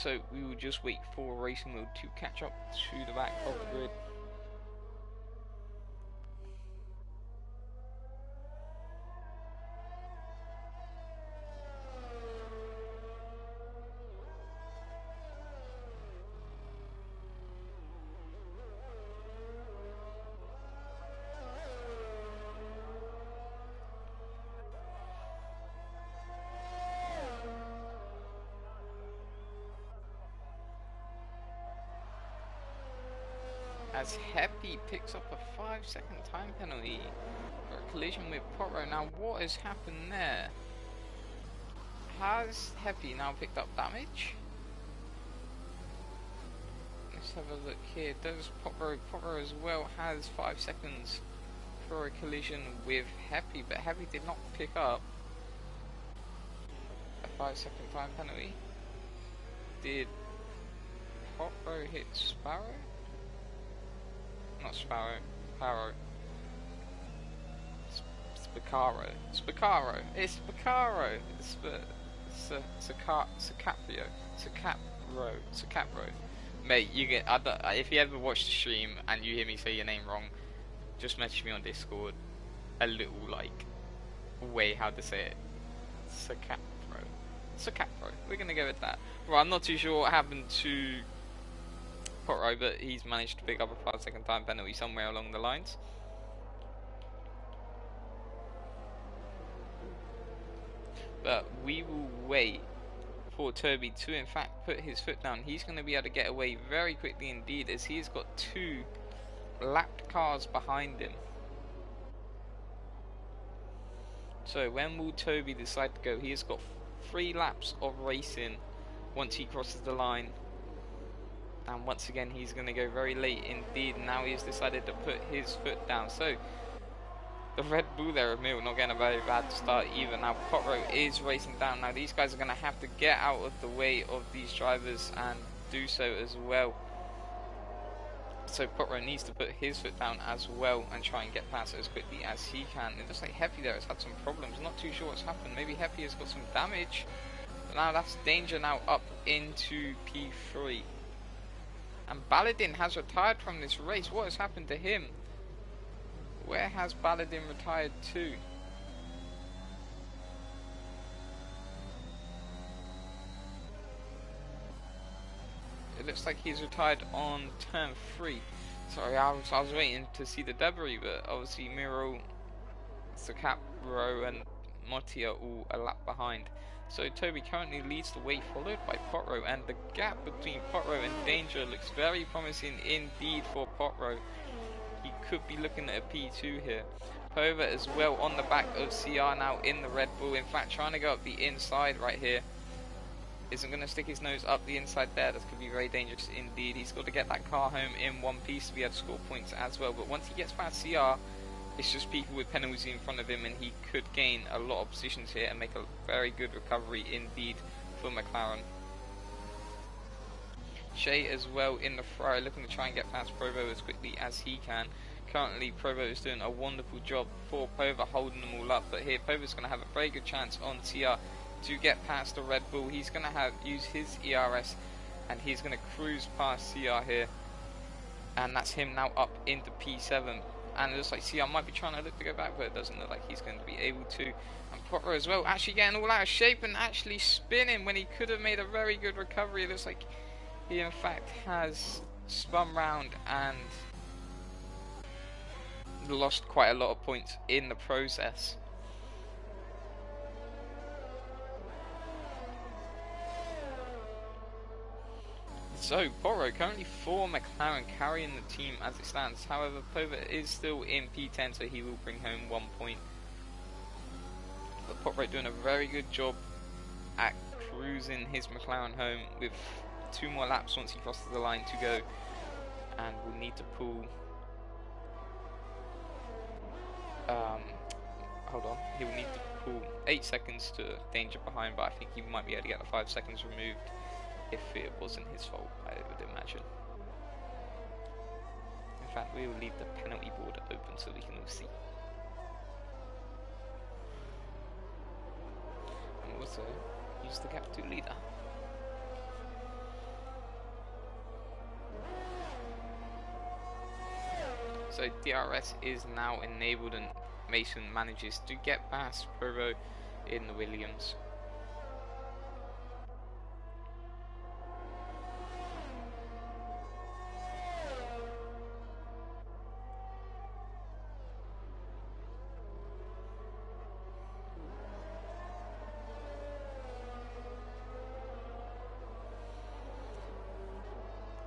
So we will just wait for racing mode to catch up to the back of the grid. As Happy picks up a 5-second time penalty for a collision with Pot Row. Now what has happened there? Has Happy now picked up damage? Let's have a look here. Does Pot Row as well has 5 seconds for a collision with Happy, but Happy did not pick up a 5-second time penalty. Did Pot Row hit Sparrow? Not Sparrow, Paro. Spicaro. Spicaro. It's Spicaro. Sacapro. Mate, you get. If you ever watch the stream and you hear me say your name wrong, just message me on Discord. A little way how to say it. Sacapro. We're gonna go with that. Well, I'm not too sure what happened to Pot Row, but he's managed to pick up a 5-second time penalty somewhere along the lines. But we will wait for Toby to in fact put his foot down. He's going to be able to get away very quickly indeed, as he's got 2 lapped cars behind him. So when will Toby decide to go? He has got 3 laps of racing once he crosses the line. And once again, he's going to go very late indeed. Now he's decided to put his foot down. So the Red Bull there of Mill not getting a very bad start either. Now Pot Row is racing down. Now these guys are going to have to get out of the way of these drivers and do so as well. So Pot Row needs to put his foot down as well and try and get past it as quickly as he can. It looks like Happy there has had some problems. Not too sure what's happened. Maybe Happy has got some damage. But now that's Danger now up into P3. And Baladin has retired from this race. What has happened to him? Where has Baladin retired to? It looks like he's retired on turn 3. Sorry, I was waiting to see the debris, but obviously Miro, Sacapro and Motti are all a lap behind. So Toby currently leads the way, followed by Potro, and the gap between Potro and Danger looks very promising indeed for Potro. He could be looking at a P2 here. Pova as well on the back of CR now in the Red Bull. In fact, trying to go up the inside right here. Isn't going to stick his nose up the inside there. That's going to be very dangerous indeed. He's got to get that car home in one piece to be able to score points as well. But once he gets past CR, it's just people with penalties in front of him, and he could gain a lot of positions here and make a very good recovery indeed for McLaren. Shea as well in the Ferrari, looking to try and get past Provo as quickly as he can. Currently Provo is doing a wonderful job for Pova, holding them all up, but here Pova's going to have a very good chance on CR to get past the Red Bull. He's going to use his ERS, and he's going to cruise past CR here, and that's him now up into P7. And it looks like CR might be trying to look to go back, but it doesn't look like he's going to be able to. And Potro as well, actually getting all out of shape and actually spinning when he could have made a very good recovery. It looks like he in fact has spun round and lost quite a lot of points in the process. So Potro currently for McLaren, carrying the team as it stands. However, Pova is still in P10, so he will bring home 1 point. But Potro doing a very good job at cruising his McLaren home with 2 more laps once he crosses the line to go, and we'll need to pull. Hold on, he will need to pull 8 seconds to Danger behind, but I think he might be able to get the 5 seconds removed if it wasn't his fault, I would imagine. In fact, we will leave the penalty board open so we can all see. And also use the gap 2 leader. So DRS is now enabled, and Mason manages to get past Provo in the Williams.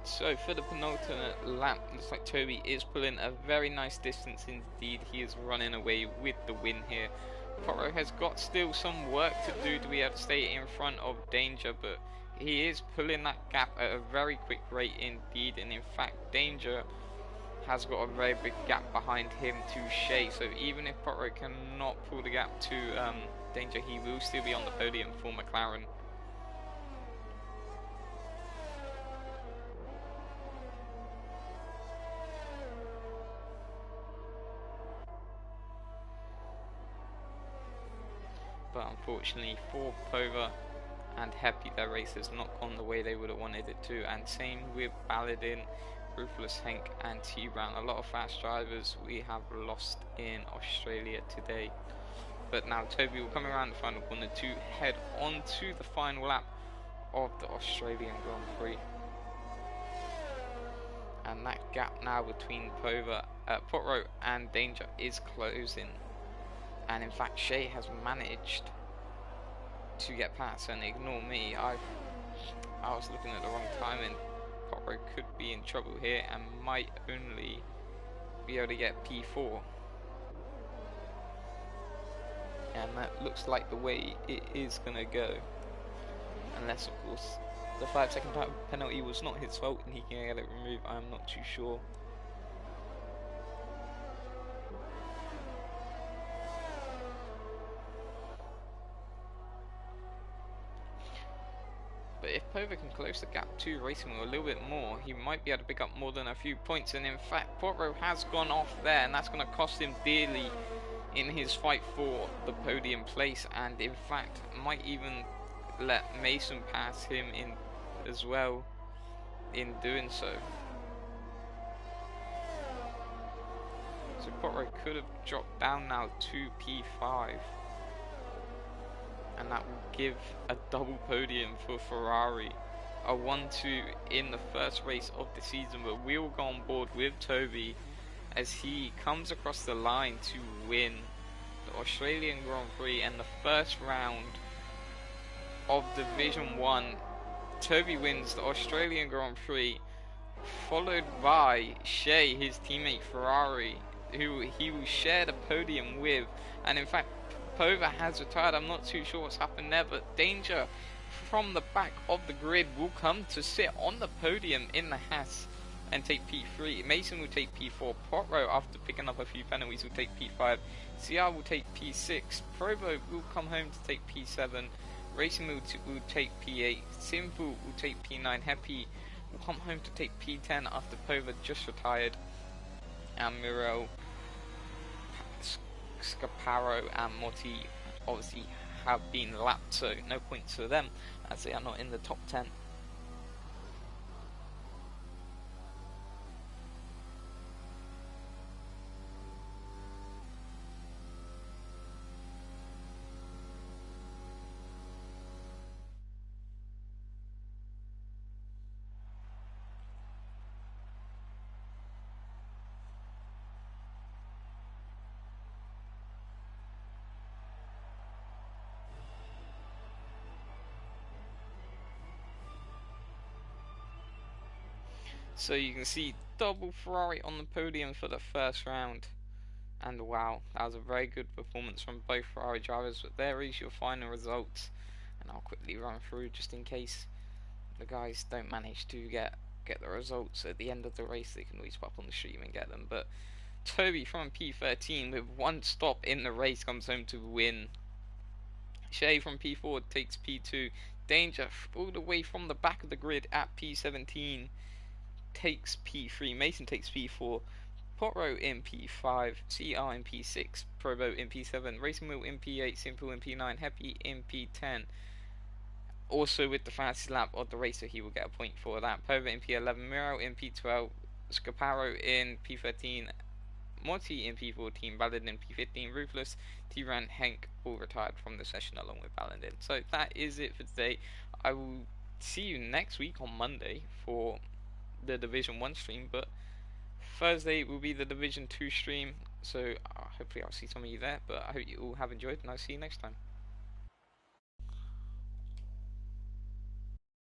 So for the penultimate lap, looks like Toby is pulling a very nice distance indeed. He is running away with the win here. Potro has got still some work to do to be able to stay in front of Danger, but he is pulling that gap at a very quick rate indeed. And in fact, Danger has got a very big gap behind him to Shea. So even if Potro cannot pull the gap to Danger, he will still be on the podium for McLaren. But unfortunately for Pova and Happy, their race has not gone the way they would have wanted it to, and same with Baladin, Ruthless Hank and T-Brown. A lot of fast drivers we have lost in Australia today. But now Toby will come around the final corner to head on to the final lap of the Australian Grand Prix. And that gap now between Potro and Danger is closing. And in fact, Shea has managed to get past, and ignore me. I was looking at the wrong time, and Potro could be in trouble here and might only be able to get P4. And that looks like the way it is going to go. Unless, of course, the 5-second penalty was not his fault and he can get it removed. I'm not too sure. But if Pova can close the gap to Racing Wheel a little bit more, he might be able to pick up more than a few points. And in fact, Potro has gone off there, and that's going to cost him dearly in his fight for the podium place. And in fact, might even let Mason pass him in as well in doing so. So Potro could have dropped down now to P5. And that will give a double podium for Ferrari, a 1-2 in the first race of the season. But we will go on board with Toby as he comes across the line to win the Australian Grand Prix and the first round of Division 1. Toby wins the Australian Grand Prix, followed by Shea, his teammate Ferrari, who he will share the podium with. And in fact, Pova has retired. I'm not too sure what's happened there, but Danger from the back of the grid will come to sit on the podium in the Haas and take P3. Mason will take P4. Potro, after picking up a few penalties, will take P5. CR will take P6. Provo will come home to take P7. Racing will take P8. Simple will take P9. Happy will come home to take P10 after Pova just retired. And Mirel, Scaparo and Motti obviously have been lapped, so no points for them as they are not in the top 10. So you can see double Ferrari on the podium for the first round. And wow, that was a very good performance from both Ferrari drivers. But there is your final results. And I'll quickly run through just in case the guys don't manage to get the results at the end of the race. They can always pop on the stream and get them. But Toby from P13 with one stop in the race comes home to win. Shea from P4 takes P2. Danger all the way from the back of the grid at P17 takes P3. Mason takes P4. Potro in P5. CR in P6. Provo in P7. Racing Wheel in P8. Simple in P9. Happy in P10. Also with the fastest lap of the race, so he will get a point for that. Pova in P11. Miro in P12. Scaparo in P13. Morty in P14, Ballard in P15, Ruthless, T-Ran, Henk all retired from the session along with Balladin. So that is it for today. I will see you next week on Monday for the Division 1 stream, but Thursday will be the Division 2 stream, so hopefully I'll see some of you there. But I hope you all have enjoyed, and I'll see you next time.